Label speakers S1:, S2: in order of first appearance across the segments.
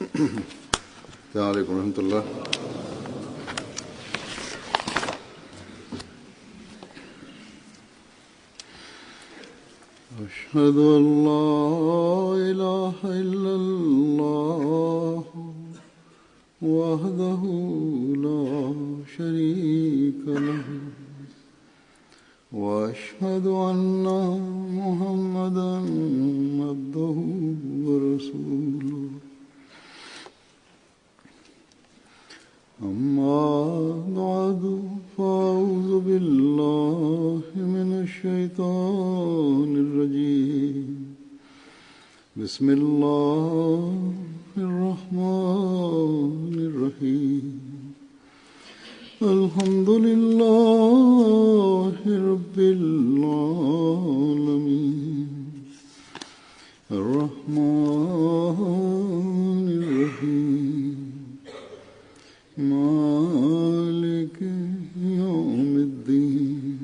S1: السلام عليكم ورحمة الله. أشهد أن لا إله إلا الله وحده لا شريك له وأشهد أن محمدا عبده ورسوله. أما بعد فأعوذ بالله من الشيطان الرجيم. بسم الله الرحمن الرحيم. الحمد لله رب العالمين الرحمن الرحيم مالك يوم الدين.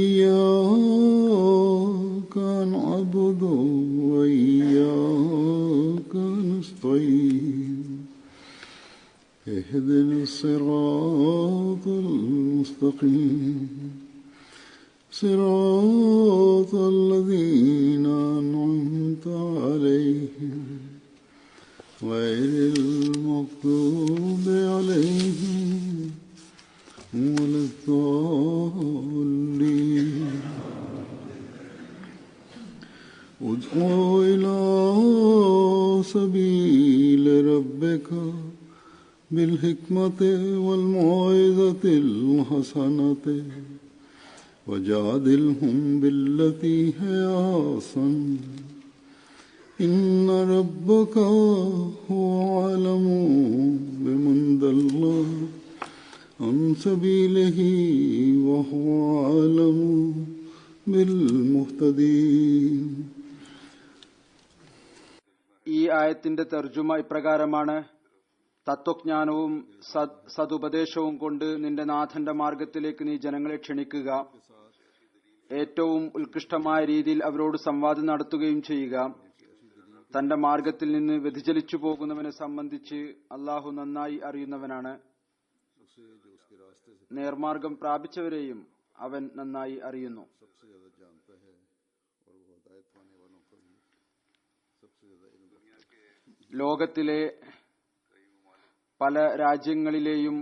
S1: إياك نعبد وإياك نستعين. اهدنا الصراط المستقيم صراط الذين أنعمت عليهم غير المغضوب عليهم ولا الضالين. ادع إلى سبيل ربك بالحكمة والموعظة الحسنة وجادلهم بالتي هي أحسن. إن ربك هو أعلم بمن ضل عن سبيله وهو أعلم بالمهتدين.
S2: ഈ ആയത്തിന്റെ തർജുമ ഇപ്രകാരമാണ്: തത്വജ്ഞാനവും സതുപദേശവും കൊണ്ട് നിന്റെ നാഥന്റെ മാർഗത്തിലേക്ക് നീ ജനങ്ങളെ ക്ഷണിക്കുക, ഏറ്റവും ഉത്കൃഷ്ടമായ രീതിയിൽ അവരോട് സംവാദം നടത്തുകയും ചെയ്യുക. തന്റെ മാർഗത്തിൽ നിന്ന് വ്യതിചലിച്ചു പോകുന്നവനെ സംബന്ധിച്ച് അള്ളാഹു നന്നായി അറിയുന്നവനാണ്. നേർമാർഗം പ്രാപിച്ചവരെയും അവൻ നന്നായി അറിയുന്നു. ലോകത്തിലെ പല രാജ്യങ്ങളിലെയും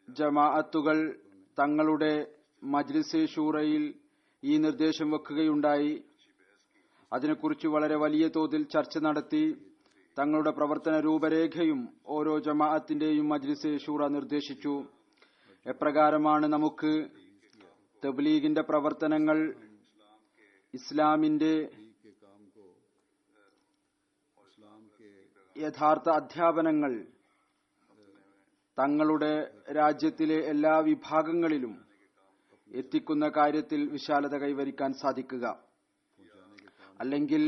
S2: ജമാഅത്തുകൾ തങ്ങളുടെ മജ്ലിസ് ഷൂറയിൽ ഈ നിർദ്ദേശം വെക്കുകയുണ്ടായി. അതിനെക്കുറിച്ച് വളരെ വലിയ തോതിൽ ചർച്ച നടത്തി തങ്ങളുടെ പ്രവർത്തന രൂപരേഖയും ഓരോ ജമാഅത്തിന്റെയും മജ്ലിസ് ഷൂറ നിർദ്ദേശിച്ചു. എപ്രകാരമാണ് നമുക്ക് തബ്ലീഗിന്റെ പ്രവർത്തനങ്ങൾ, ഇസ്ലാമിന്റെ യഥാർത്ഥ അധ്യാപനങ്ങൾ തങ്ങളുടെ രാജ്യത്തിലെ എല്ലാ വിഭാഗങ്ങളിലും എത്തിക്കുന്ന കാര്യത്തിൽ വിശാലത കൈവരിക്കാൻ സാധിക്കുക, അല്ലെങ്കിൽ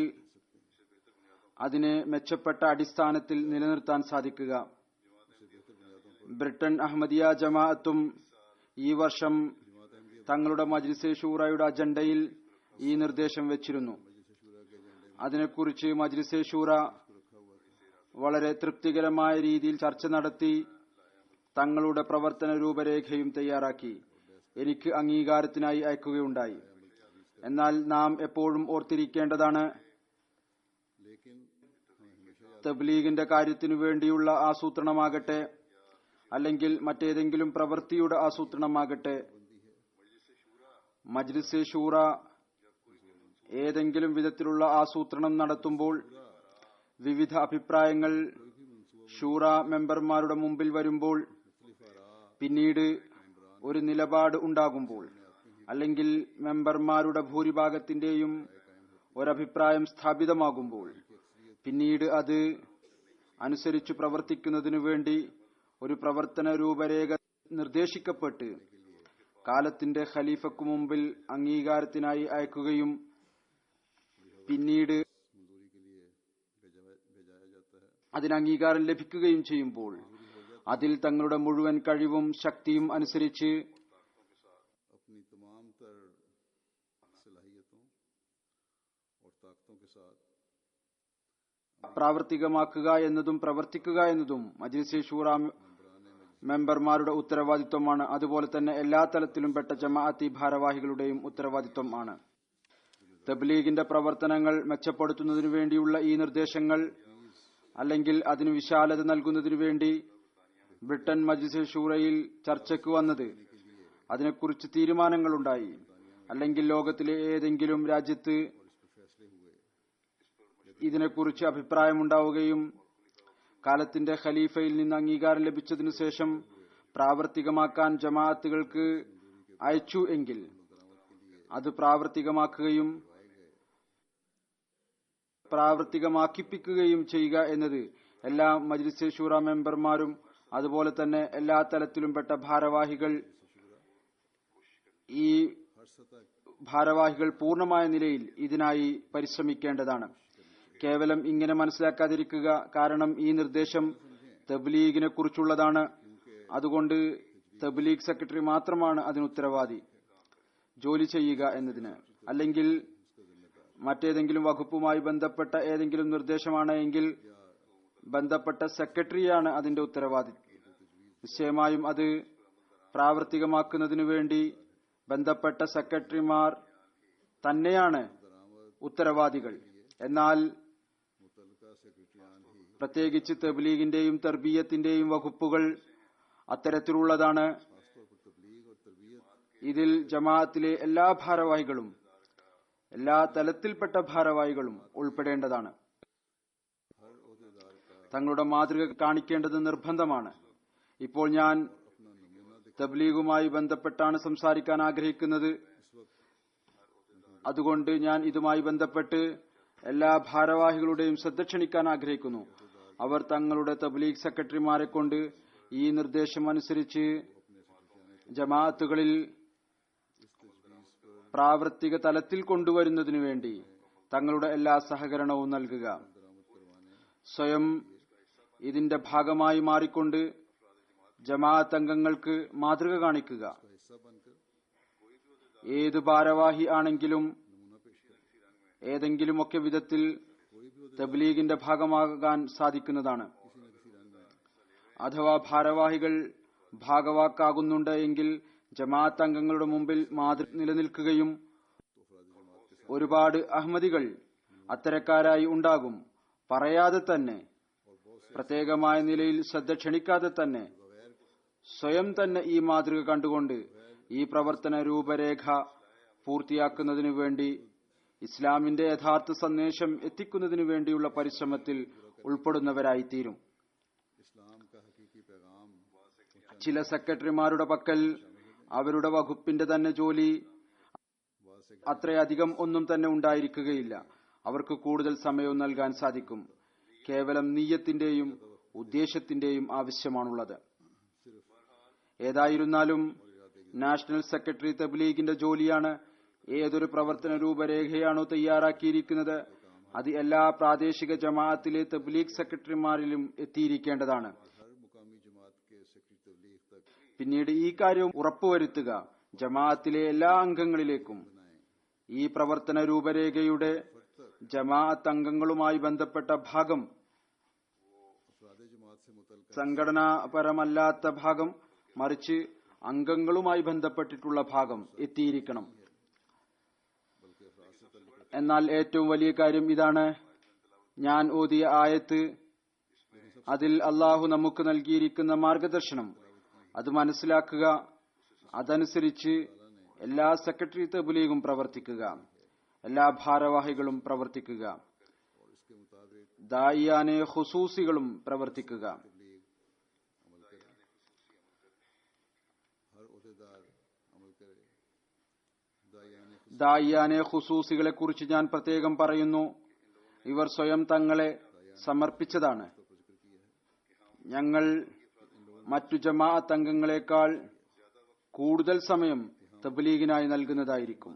S2: അതിനെ മെച്ചപ്പെട്ട അടിസ്ഥാനത്തിൽ നിലനിർത്താൻ സാധിക്കുക. ബ്രിട്ടൻ അഹമ്മദിയ ജമാഅത്തും ഈ വർഷം തങ്ങളുടെ മജ്ലിസ് ഷൂറയുടെ അജണ്ടയിൽ ഈ നിർദ്ദേശം വെച്ചിരുന്നു. അതിനെക്കുറിച്ച് മജ്ലിസ് ഷൂറ വളരെ തൃപ്തികരമായ രീതിയിൽ ചർച്ച നടത്തി തങ്ങളുടെ പ്രവർത്തന രൂപരേഖയും തയ്യാറാക്കി എനിക്ക് അംഗീകാരത്തിനായി അയക്കുകയുണ്ടായി. എന്നാൽ നാം എപ്പോഴും ഓർത്തിരിക്കേണ്ടതാണ്, തബ്ലീഗിന്റെ കാര്യത്തിനു വേണ്ടിയുള്ള ആസൂത്രണമാകട്ടെ അല്ലെങ്കിൽ മറ്റേതെങ്കിലും പ്രവൃത്തിയുടെ ആസൂത്രണമാകട്ടെ, മജ്ലിസ് ഷൂറ ഏതെങ്കിലും വിധത്തിലുള്ള ആസൂത്രണം നടത്തുമ്പോൾ വിവിധ അഭിപ്രായങ്ങൾ ഷൂറ മെമ്പർമാരുടെ മുമ്പിൽ വരുമ്പോൾ, പിന്നീട് ഒരു നിലപാട് ഉണ്ടാകുമ്പോൾ, അല്ലെങ്കിൽ മെമ്പർമാരുടെ ഭൂരിഭാഗത്തിന്റെയും ഒരഭിപ്രായം സ്ഥാപിതമാകുമ്പോൾ, പിന്നീട് അത് അനുസരിച്ചു പ്രവർത്തിക്കുന്നതിനു വേണ്ടി ഒരു പ്രവർത്തന രൂപരേഖ നിർദ്ദേശിക്കപ്പെട്ട് കാലത്തിന്റെ ഖലീഫക്കു മുമ്പിൽ അംഗീകാരത്തിനായി അയക്കുകയും പിന്നീട് അതിന് അംഗീകാരം ലഭിക്കുകയും ചെയ്യുമ്പോൾ അതിൽ തങ്ങളുടെ മുഴുവൻ കഴിവും ശക്തിയും അനുസരിച്ച്
S1: और ताकतों के साथ
S2: പ്രാവർത്തികമാക്കുക എന്നതും പ്രവർത്തിക്കുക എന്നതും മജ്ലിസ് ഷൂറ മെമ്പർമാരുടെ ഉത്തരവാദിത്വമാണ്. അതുപോലെ തന്നെ എല്ലാ തലത്തിലും പെട്ട ജമാഅത്തി ഭാരവാഹികളുടെയും ഉത്തരവാദിത്വമാണ്. തബ്ലീഗിന്റെ പ്രവർത്തനങ്ങൾ മെച്ചപ്പെടുത്തുന്നതിനു വേണ്ടിയുള്ള ഈ നിർദ്ദേശങ്ങൾ അല്ലെങ്കിൽ അതിന് വിശാലത നൽകുന്നതിനു വേണ്ടി ബ്രിട്ടൻ മജ്ലിസ് ഷൂറയിൽ ചർച്ചയ്ക്ക് വന്നത്, അതിനെക്കുറിച്ച് തീരുമാനങ്ങളുണ്ടായി, അല്ലെങ്കിൽ ലോകത്തിലെ ഏതെങ്കിലും രാജ്യത്ത് ഇതിനെക്കുറിച്ച് അഭിപ്രായമുണ്ടാവുകയും കാലത്തിന്റെ ഖലീഫയിൽ നിന്ന് അംഗീകാരം ലഭിച്ചതിനു ശേഷം പ്രാവർത്തികമാക്കാൻ ജമാഅത്തുകൾക്ക് അയച്ചു എങ്കിൽ അത് പ്രാവർത്തികമാക്കിപ്പിക്കുകയും ചെയ്യുക എന്നത് എല്ലാ മജ്ലിസ് ഷൂറ മെമ്പർമാരും അതുപോലെ തന്നെ എല്ലാ തലത്തിലും പെട്ട ഈ ഭാരവാഹികൾ പൂർണ്ണമായ നിലയിൽ ഇതിനായി പരിശ്രമിക്കേണ്ടതാണ്. കേവലം ഇങ്ങനെ മനസ്സിലാക്കാതിരിക്കുക. കാരണം ഈ നിർദ്ദേശം തബ്ലീഗിനെ കുറിച്ചുള്ളതാണ്. അതുകൊണ്ട് തബ്ലീഗ് സെക്രട്ടറി മാത്രമാണ് അതിന് ഉത്തരവാദി ജോലി ചെയ്യുക എന്നതിന്. അല്ലെങ്കിൽ മറ്റേതെങ്കിലും വകുപ്പുമായി ബന്ധപ്പെട്ട ഏതെങ്കിലും നിർദ്ദേശമാണ് എങ്കിൽ ബന്ധപ്പെട്ട സെക്രട്ടറിയാണ് അതിന്റെ ഉത്തരവാദി. നിശ്ചയമായും അത് പ്രാവർത്തികമാക്കുന്നതിനു വേണ്ടി ബന്ധപ്പെട്ട സെക്രട്ടറിമാർ തന്നെയാണ് ഉത്തരവാദികൾ. എന്നാൽ പ്രത്യേകിച്ച് തബ്ലീഗിന്റെയും തർബീയത്തിന്റെയും വകുപ്പുകൾ അത്തരത്തിലുള്ളതാണ്. ഇതിൽ ജമാഅത്തിലെ എല്ലാ ഭാരവാഹികളും എല്ലാ തലത്തിൽപ്പെട്ട ഭാരവാഹികളും ഉൾപ്പെടേണ്ടതാണ്. തങ്ങളുടെ മാതൃക കാണിക്കേണ്ടത് നിർബന്ധമാണ്. ഇപ്പോൾ ഞാൻ തബ്ലീഗുമായി ബന്ധപ്പെട്ടാണ് സംസാരിക്കാൻ ആഗ്രഹിക്കുന്നത്. അതുകൊണ്ട് ഞാൻ ഇതുമായി ബന്ധപ്പെട്ട് എല്ലാ ഭാരവാഹികളുടെയും ശ്രദ്ധ ക്ഷണിക്കാൻ ആഗ്രഹിക്കുന്നു. അവർ തങ്ങളുടെ തബ്ലീഗ് സെക്രട്ടറിമാരെ കൊണ്ട് ഈ നിർദ്ദേശം അനുസരിച്ച് ജമാഅത്തുകളിൽ പ്രാവർത്തിക തലത്തിൽ കൊണ്ടുവരുന്നതിനു വേണ്ടി തങ്ങളുടെ എല്ലാ സഹകരണവും നൽകുക. സ്വയം ഇതിന്റെ ഭാഗമായി മാറിക്കൊണ്ട് ജമാഅത്ത് അംഗങ്ങൾക്ക് മാതൃക കാണിക്കുക. ഏത് ഭാരവാഹി ആണെങ്കിലും ഏതെങ്കിലുമൊക്കെ വിധത്തിൽ തബ്ലീഗിന്റെ ഭാഗമാകാൻ സാധിക്കുന്നതാണ്. അഥവാ ഭാരവാഹികൾ ഭാഗവാക്കാകുന്നുണ്ട് എങ്കിൽ ജമാഅത്ത് അംഗങ്ങളുടെ മുമ്പിൽ മാതൃക നിലനിൽക്കുകയും ഒരുപാട് അഹമ്മദികൾ അത്തരക്കാരായി ഉണ്ടാകും. പറയാതെ തന്നെ, പ്രത്യേകമായ നിലയിൽ ശ്രദ്ധ ക്ഷണിക്കാതെ തന്നെ, സ്വയം തന്നെ ഈ മാതൃക കണ്ടുകൊണ്ട് ഈ പ്രവർത്തന രൂപരേഖ പൂർത്തിയാക്കുന്നതിനു വേണ്ടി ഇസ്ലാമിന്റെ യഥാർത്ഥ സന്ദേശം എത്തിക്കുന്നതിനു വേണ്ടിയുള്ള പരിശ്രമത്തിൽ ഉൾപ്പെടുന്നവരായിത്തീരും. ചില സെക്രട്ടറിമാരുടെ പക്കൽ അവരുടെ വകുപ്പിന്റെ തന്നെ ജോലി അത്രയധികം ഒന്നും തന്നെ ഉണ്ടായിരിക്കുകയില്ല. അവർക്ക് കൂടുതൽ സമയവും നൽകാൻ സാധിക്കും. കേവലം നീയത്തിന്റെയും ഉദ്ദേശത്തിന്റെയും ആവശ്യമാണുള്ളത്. ഏതായിരുന്നാലും നാഷണൽ സെക്രട്ടറി തബ്ലീഗിന്റെ ജോലിയാണ്. ഏതൊരു പ്രവർത്തന രൂപരേഖയാണോ തയ്യാറാക്കിയിരിക്കുന്നത് അത് എല്ലാ പ്രാദേശിക ജമാഅത്തിലെ തബ്ലീഗ് സെക്രട്ടറിമാരിലും എത്തിയിരിക്കേണ്ടതാണ്. പിന്നീട് ഈ കാര്യം ഉറപ്പുവരുത്തുക, ജമാഅത്തിലെ എല്ലാ അംഗങ്ങളിലേക്കും ഈ പ്രവർത്തന രൂപരേഖയുടെ ജമാഅത്ത് അംഗങ്ങളുമായി ബന്ധപ്പെട്ട ഭാഗം, സംഘടനാപരമല്ലാത്ത ഭാഗം, മറിച്ച് അംഗങ്ങളുമായി ബന്ധപ്പെട്ടിട്ടുള്ള ഭാഗം എത്തിയിരിക്കണം. എന്നാൽ ഏറ്റവും വലിയ കാര്യം ഇതാണ്, ഞാൻ ഓതിയ ആയത്ത്, അതിൽ അള്ളാഹു നമുക്ക് നൽകിയിരിക്കുന്ന മാർഗദർശനം അത് മനസ്സിലാക്കുക. അതനുസരിച്ച് എല്ലാ സെക്രട്ടറി തബ്ലീഗും പ്രവർത്തിക്കുക, എല്ലാ ഭാരവാഹികളും പ്രവർത്തിക്കുക, ദായിയാനെ ഖുസൂസികളും പ്രവർത്തിക്കുക. ദായിയാനെ ഖുസൂസികളെ കുറിച്ച് ഞാൻ പ്രത്യേകം പറയുന്നു. ഇവർ സ്വയം തങ്ങളെ സമർപ്പിച്ചതാണ്. ഞങ്ങൾ മറ്റു ജമാഅത്ത് അംഗങ്ങളെക്കാൾ കൂടുതൽ സമയം തബ്ലീഗിനായി നൽകുന്നതായിരിക്കും.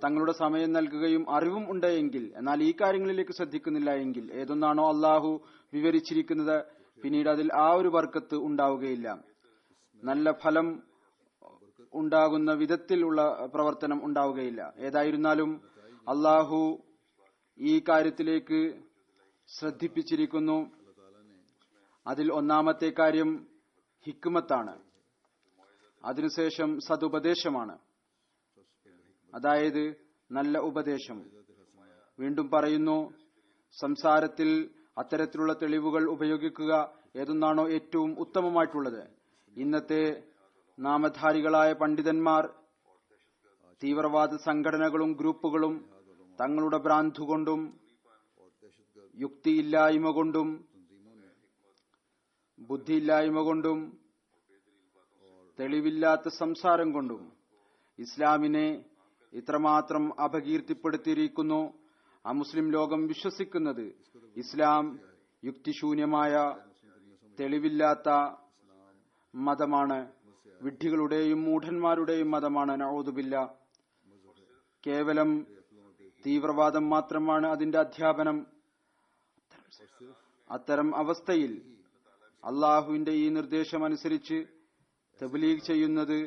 S2: തങ്ങളുടെ സമയം നൽകുകയും അറിവും ഉണ്ടെങ്കിൽ എന്നാൽ ഈ കാര്യങ്ങളിലേക്ക് ശ്രദ്ധിക്കുന്നില്ല എങ്കിൽ ഏതൊന്നാണോ അള്ളാഹു വിവരിച്ചിരിക്കുന്നത് പിന്നീട് അതിൽ ആ ഒരു ബർക്കത്ത് ഉണ്ടാവുകയില്ല. നല്ല ഫലം ഉണ്ടാകുന്ന വിധത്തിലുള്ള പ്രവർത്തനം ഉണ്ടാവുകയില്ല. ഏതായിരുന്നാലും അള്ളാഹു ഈ കാര്യത്തിലേക്ക് ശ്രദ്ധിപ്പിച്ചിരിക്കുന്നു. അതിൽ ഒന്നാമത്തെ കാര്യം ഹിക്മത്താണ്. അതിനുശേഷം സതുപദേശമാണ്, അതായത് നല്ല ഉപദേശം. വീണ്ടും പറയുന്നു, സംസാരത്തിൽ അത്തരത്തിലുള്ള തെളിവുകൾ ഉപയോഗിക്കുക ഏതൊന്നാണോ ഏറ്റവും ഉത്തമമായിട്ടുള്ളത്. ഇന്നത്തെ നാമധാരികളായ പണ്ഡിതന്മാർ തീവ്രവാദ സംഘടനകളും ഗ്രൂപ്പുകളും തങ്ങളുടെ ഭ്രാന്തുകൊണ്ടും യുക്തിയില്ലായ്മ കൊണ്ടും ബുദ്ധിയില്ലായ്മ കൊണ്ടും തെളിവില്ലാത്ത സംസാരം കൊണ്ടും ഇസ്ലാമിനെ ഇത്രമാത്രം അപകീർത്തിപ്പെടുത്തിയിരിക്കുന്നു. ആ മുസ്ലിം ലോകം വിശ്വസിക്കുന്നത് ഇസ്ലാം യുക്തിശൂന്യമായ തെളിവില്ലാത്ത മതമാണ്, വിഡ്ഢികളുടെയും മൂഢന്മാരുടെയും മതമാണ്. നഊദുബില്ല. കേവലം തീവ്രവാദം മാത്രമാണ് അതിന്റെ അധ്യാപനം. അത്തരം അവസ്ഥയിൽ അള്ളാഹുവിന്റെ ഈ നിർദ്ദേശമനുസരിച്ച് തബ്ലീഗ് ചെയ്യുന്നത്,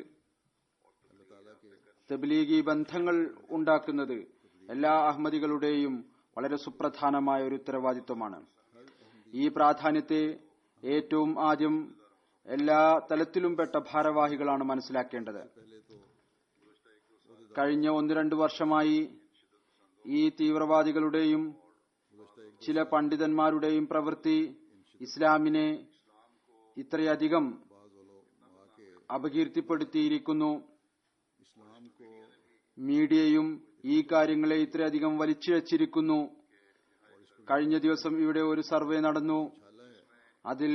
S2: തബ്ലീഗി ബന്ധങ്ങൾ ഉണ്ടാക്കുന്നത് എല്ലാ അഹമ്മദികളുടെയും വളരെ സുപ്രധാനമായ ഒരു ഉത്തരവാദിത്വമാണ്. ഈ പ്രാധാന്യത്തെ ഏറ്റവും ആദ്യം എല്ലാ തലത്തിലും പെട്ട ഭാരവാഹികളാണ് മനസ്സിലാക്കേണ്ടത്. കഴിഞ്ഞ 1-2 വർഷമായി ഈ തീവ്രവാദികളുടെയും ചില പണ്ഡിതന്മാരുടെയും പ്രവൃത്തി ഇസ്ലാമിനെ ഇത്രയധികം അപകീർത്തിപ്പെടുത്തിയിരിക്കുന്നു. മീഡിയയും ഈ കാര്യങ്ങളെ ഇത്രയധികം വലിച്ചിഴച്ചിരിക്കുന്നു. കഴിഞ്ഞ ദിവസം ഇവിടെ ഒരു സർവേ നടന്നു. അതിൽ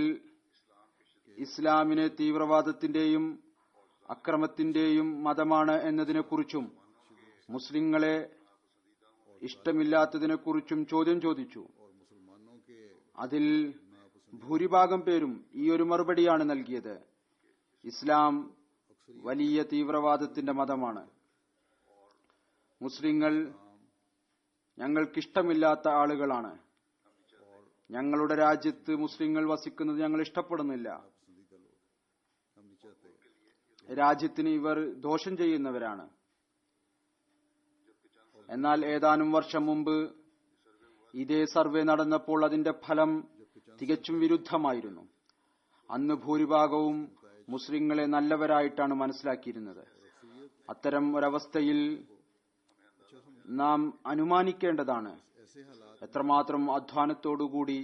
S2: ഇസ്ലാമിനെ തീവ്രവാദത്തിന്റെയും അക്രമത്തിന്റെയും മതമാണ് എന്നതിനെക്കുറിച്ചും മുസ്ലിങ്ങളെ ഇഷ്ടമില്ലാത്തതിനെക്കുറിച്ചും ചോദ്യം ചോദിച്ചു. അതിൽ ഭൂരിഭാഗം പേരും ഈ ഒരു മറുപടിയാണ് നൽകിയത്: ഇസ്ലാം വലിയ തീവ്രവാദത്തിന്റെ മതമാണ്. മുസ്ലിങ്ങൾ ഞങ്ങൾക്കിഷ്ടമില്ലാത്ത ആളുകളാണ്. ഞങ്ങളുടെ രാജ്യത്ത് മുസ്ലിങ്ങൾ വസിക്കുന്നത് ഞങ്ങൾ ഇഷ്ടപ്പെടുന്നില്ല. രാജ്യത്തിന് ഇവർ ദോഷം ചെയ്യുന്നവരാണ്. എന്നാൽ ഏതാനും വർഷം മുമ്പ് ഇതേ സർവേ നടന്നപ്പോൾ അതിന്റെ ഫലം തികച്ചും വിരുദ്ധമായിരുന്നു. അന്ന് ഭൂരിഭാഗവും മുസ്ലിങ്ങളെ നല്ലവരായിട്ടാണ് മനസ്സിലാക്കിയിരുന്നത്. അത്തരം ഒരവസ്ഥയിൽ നാം അനുമാനിക്കേണ്ടതാണ് എത്രമാത്രം അധ്വാനത്തോടുകൂടി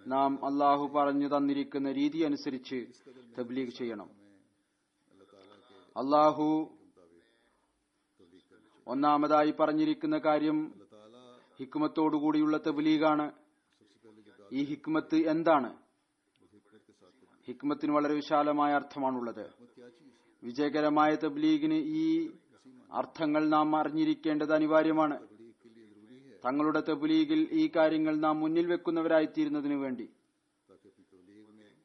S2: നാം അള്ളാഹു പറഞ്ഞു തന്നിരിക്കുന്ന രീതി അനുസരിച്ച് തബ്ലീഗ് ചെയ്യണം. അള്ളാഹു ഒന്നാമതായി പറഞ്ഞിരിക്കുന്ന കാര്യം ഹിക്മത്തോടുകൂടിയുള്ള തബ്ലീഗാണ്. ഈ ഹിക്മത്ത് എന്താണ്? ഹിക്മത്തിന് വളരെ വിശാലമായ അർത്ഥമാണുള്ളത്. വിജയകരമായ തബ്ലീഗിന് ഈ അർത്ഥങ്ങൾ നാം അറിഞ്ഞിരിക്കേണ്ടത് അനിവാര്യമാണ്. തങ്ങളുടെ തബ്ലീഗിൽ ഈ കാര്യങ്ങൾ നാം മുന്നിൽ വെക്കുന്നവരായിത്തീരുന്നതിനു വേണ്ടി.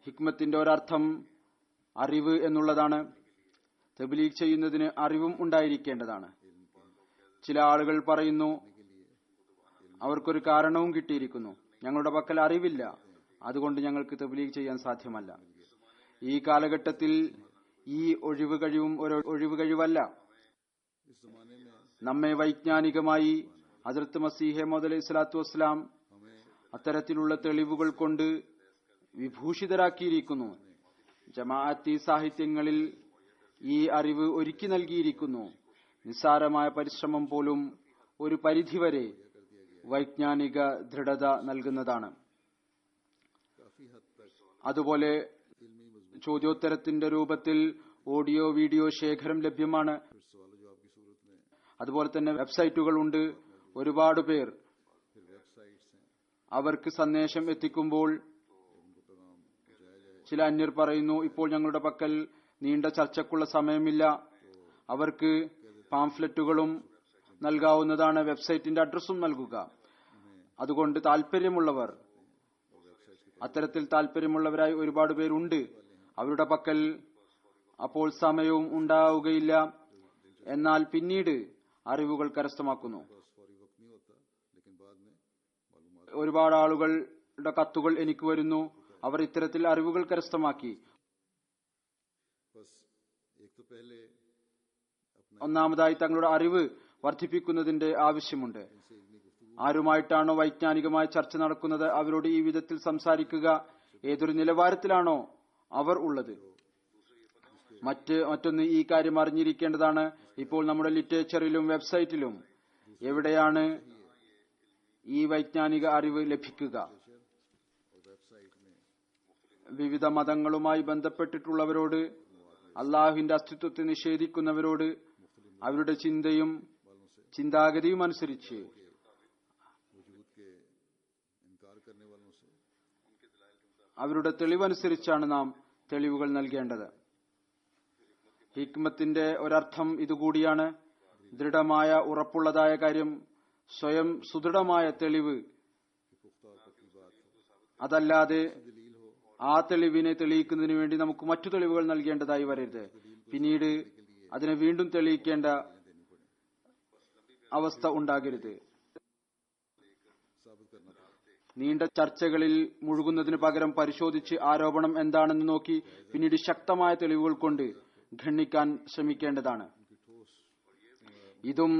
S2: ഹിക്മത്തിന്റെ ഒരർത്ഥം അറിവ് എന്നുള്ളതാണ്. തബ്ലീഗ് ചെയ്യുന്നതിന് അറിവും ഉണ്ടായിരിക്കേണ്ടതാണ്. ചില ആളുകൾ പറയുന്നു, അവർക്കൊരു കാരണവും കിട്ടിയിരിക്കുന്നു: ഞങ്ങളുടെ പക്കൽ അറിവില്ല, അതുകൊണ്ട് ഞങ്ങൾക്ക് തബ്ലീഗ് ചെയ്യാൻ സാധ്യമല്ല. ഈ കാലഘട്ടത്തിൽ ഈ ഒഴിവുകഴിവും ഒരു ഒഴിവുകഴിവല്ല. നമ്മെ വൈജ്ഞാനികമായി ഹദ്റത്ത് മസീഹ് മൗഊദ് അലൈഹി സ്വലാത്തു വസ്സലാം അത്തരത്തിലുള്ള തെളിവുകൾ കൊണ്ട് വിഭൂഷിതരാക്കിയിരിക്കുന്നു. ജമാഅത്തി സാഹിത്യങ്ങളിൽ ഈ അറിവ് ഒരുക്കി നൽകിയിരിക്കുന്നു. നിസ്സാരമായ പരിശ്രമം പോലും ഒരു പരിധിവരെ വൈജ്ഞാനിക ദൃഢത നൽകുന്നതാണ്. അതുപോലെ ചോദ്യോത്തരത്തിന്റെ രൂപത്തിൽ ഓഡിയോ വീഡിയോ ശേഖരം ലഭ്യമാണ്. അതുപോലെ തന്നെ വെബ്സൈറ്റുകളുണ്ട്. ഒരുപാട് പേർ അവർക്ക് സന്ദേശം എത്തിക്കുമ്പോൾ ചില അന്യർ പറയുന്നു, ഇപ്പോൾ ഞങ്ങളുടെ പക്കൽ നീണ്ട ചർച്ചക്കുള്ള സമയമില്ല. അവർക്ക് പാംഫ്ലെറ്റുകളും നൽകാവുന്നതാണ്, വെബ്സൈറ്റിന്റെ അഡ്രസ്സും നൽകുക. അതുകൊണ്ട് താല്പര്യമുള്ളവർ, അത്തരത്തിൽ താല്പര്യമുള്ളവരായി ഒരുപാട് പേരുണ്ട്. അവരുടെ പക്കൽ അപ്പോൾ സമയവും ഉണ്ടാവുകയില്ല. എന്നാൽ പിന്നീട് അറിവുകൾ കരസ്ഥമാക്കുന്നു.
S1: बस फौरी वक्त नहीं होता, लेकिन बाद में मालूमात
S2: ഒരുപാട് ആളുകളുടെ കത്തുകൾ എനിക്ക് വരുന്നു. അവർ ഇത്തരത്തിൽ അറിവുകൾ കരസ്ഥമാക്കി.
S1: बस एक तो पहले अपना
S2: ഒന്നാമതായി തങ്ങളുടെ അറിവ് വർദ്ധിപ്പിക്കുന്നതിന്റെ ആവശ്യമുണ്ട്.
S1: इनसे इल्मी गुफ्तगू
S2: ആരുമായിട്ടാണോ വൈജ്ഞാനികമായ ചർച്ച നടക്കുന്നത് അവരോട് ഈ വിധത്തിൽ സംസാരിക്കുക. ഏതൊരു നിലവാരത്തിലാണോ അവർ ഉള്ളത്. മറ്റൊന്ന് ഈ കാര്യം അറിഞ്ഞിരിക്കേണ്ടതാണ്. ഇപ്പോൾ നമ്മുടെ ലിറ്ററേച്ചറിലും വെബ്സൈറ്റിലും എവിടെയാണ് ഈ വൈജ്ഞാനിക അറിവ് ലഭിക്കുക?
S1: और वेबसाइट में
S2: വിവിധ മതങ്ങളുമായി ബന്ധപ്പെട്ടിട്ടുള്ളവരോട്, അള്ളാഹുവിന്റെ അസ്തിത്വത്തെ നിഷേധിക്കുന്നവരോട് അവരുടെ ചിന്തയും ചിന്താഗതിയും അനുസരിച്ച്,
S1: वजूद के इनकार करने वालों से
S2: അവരുടെ തെളിവനുസരിച്ചാണ് നാം തെളിവുകൾ നൽകേണ്ടത്. ഹിക്മത്തിന്റെ ഒരർത്ഥം ഇതുകൂടിയാണ്. ദൃഢമായ ഉറപ്പുള്ളതായ കാര്യം, സ്വയം സുദൃഢമായ തെളിവ്.
S1: पुख्ता और पक्की बात हो,
S2: അതല്ലാതെ
S1: दलील हो,
S2: ആ തെളിവിനെ തെളിയിക്കുന്നതിന് വേണ്ടി നമുക്ക് മറ്റു തെളിവുകൾ നൽകേണ്ടതായി വരരുത്. പിന്നീട് അതിനെ വീണ്ടും തെളിയിക്കേണ്ട അവസ്ഥ ഉണ്ടാകരുത്.
S1: साबित करना पड़ता
S2: നീണ്ട ചർച്ചകളിൽ മുഴുകുന്നതിന് പകരം പരിശോധിച്ച് ആരോപണം എന്താണെന്ന് നോക്കി പിന്നീട് ശക്തമായ തെളിവുകൾ കൊണ്ട് ഖണ്ഡിക്കാൻ ശ്രമിക്കേണ്ടതാണ്. ഇതും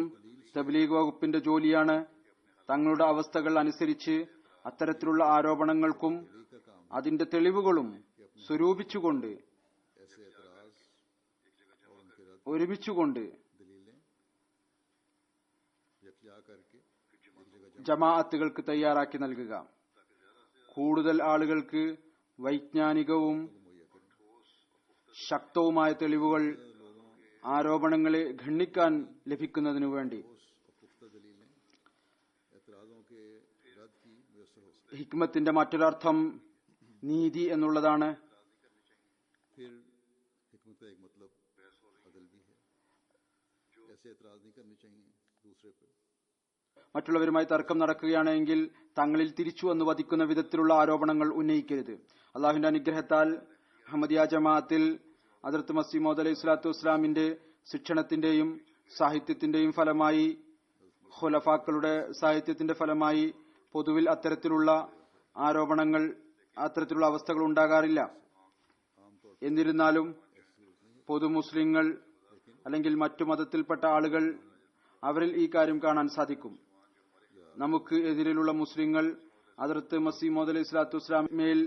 S2: തബ്ലീഗ് വകുപ്പിന്റെ ജോലിയാണ്. തങ്ങളുടെ അവസ്ഥകൾ അനുസരിച്ച് അത്തരത്തിലുള്ള ആരോപണങ്ങൾക്കും അതിന്റെ തെളിവുകളും സ്വരൂപിച്ചുകൊണ്ട്,
S1: ऐसे एतराज और उनके रद्द
S2: ഒരുമിച്ചുകൊണ്ട്
S1: दलीलें यकजा करके एक जगह
S2: ജമാഅത്തുകൾക്ക് തയ്യാറാക്കി നൽകുക. കൂടുതൽ ആളുകൾക്ക് വൈജ്ഞാനികവും ശക്തവുമായ തെളിവുകൾ ആരോപണങ്ങളെ ഖണ്ഡിക്കാൻ ലഭിക്കുന്നതിനു വേണ്ടി
S1: और पुख्ता दलीलें एतराज़ों के रद्द की मुयस्सर हो सके।
S2: ഹിക്മത്തിന്റെ മറ്റൊരർത്ഥം നീതി എന്നുള്ളതാണ്.
S1: फिर हिकमत का एक मतलब अदल भी है। ऐसे एतराज नहीं करने चाहिए दूसरे पर,
S2: മറ്റുള്ളവരുമായി തർക്കം നടക്കുകയാണെങ്കിൽ തങ്ങളിൽ തിരിച്ചു വന്ന് വധിക്കുന്ന വിധത്തിലുള്ള ആരോപണങ്ങൾ ഉന്നയിക്കരുത്. അള്ളാഹുവിന്റെ അനുഗ്രഹത്താൽ അഹമ്മദിയ ജമാഅത്തിൽ ഹദ്റത്ത് മസീഹ് മൗഊദ് അലൈഹി സ്വലാത്തു വസ്സലാമിന്റെ ശിക്ഷണത്തിന്റെയും സാഹിത്യത്തിന്റെയും ഫലമായി, ഖുലഫാക്കളുടെ സാഹിത്യത്തിന്റെ ഫലമായി പൊതുവിൽ അത്തരത്തിലുള്ള ആരോപണങ്ങൾ, അത്തരത്തിലുള്ള അവസ്ഥകൾ ഉണ്ടാകാറില്ല. എന്നിരുന്നാലും പൊതു മുസ്ലിങ്ങൾ അല്ലെങ്കിൽ മറ്റു മതത്തിൽപ്പെട്ട ആളുകൾ, അവരിൽ ഈ കാര്യം കാണാൻ സാധിക്കും. നമുക്ക് എതിരിലുള്ള മുസ്ലിങ്ങൾ ഹദ്റത്ത് മസീഹ് മൗഊദ് അലൈഹി സ്വലാത്തു വസ്സലാമിന്മേൽ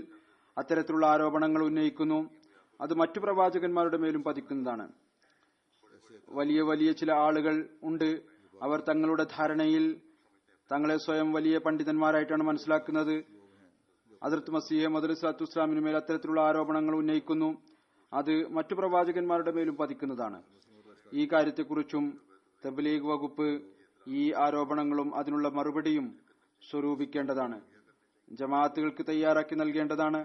S2: അത്തരത്തിലുള്ള ആരോപണങ്ങൾ ഉന്നയിക്കുന്നു. അത് മറ്റു പ്രവാചകന്മാരുടെ മേലും പതിക്കുന്നതാണ്. വലിയ വലിയ ചില ആളുകൾ ഉണ്ട്, അവർ തങ്ങളുടെ ധാരണയിൽ തങ്ങളെ സ്വയം വലിയ പണ്ഡിതന്മാരായിട്ടാണ് മനസ്സിലാക്കുന്നത്. ഹദ്റത്ത് മസീഹ് മൗഊദ് അലൈഹി സ്വലാത്തു വസ്സലാമിന് മേൽ അത്തരത്തിലുള്ള ആരോപണങ്ങൾ ഉന്നയിക്കുന്നു. അത് മറ്റു പ്രവാചകന്മാരുടെ മേലും പതിക്കുന്നതാണ്. ഈ കാര്യത്തെക്കുറിച്ചും തബ്ലീഗ് വകുപ്പ് ഈ ആരോപണങ്ങളും അതിനുള്ള മറുപടിയും സ്വരൂപിക്കേണ്ടതാണ്, ജമാഅത്തുകൾക്ക് തയ്യാറാക്കി നൽകേണ്ടതാണ്.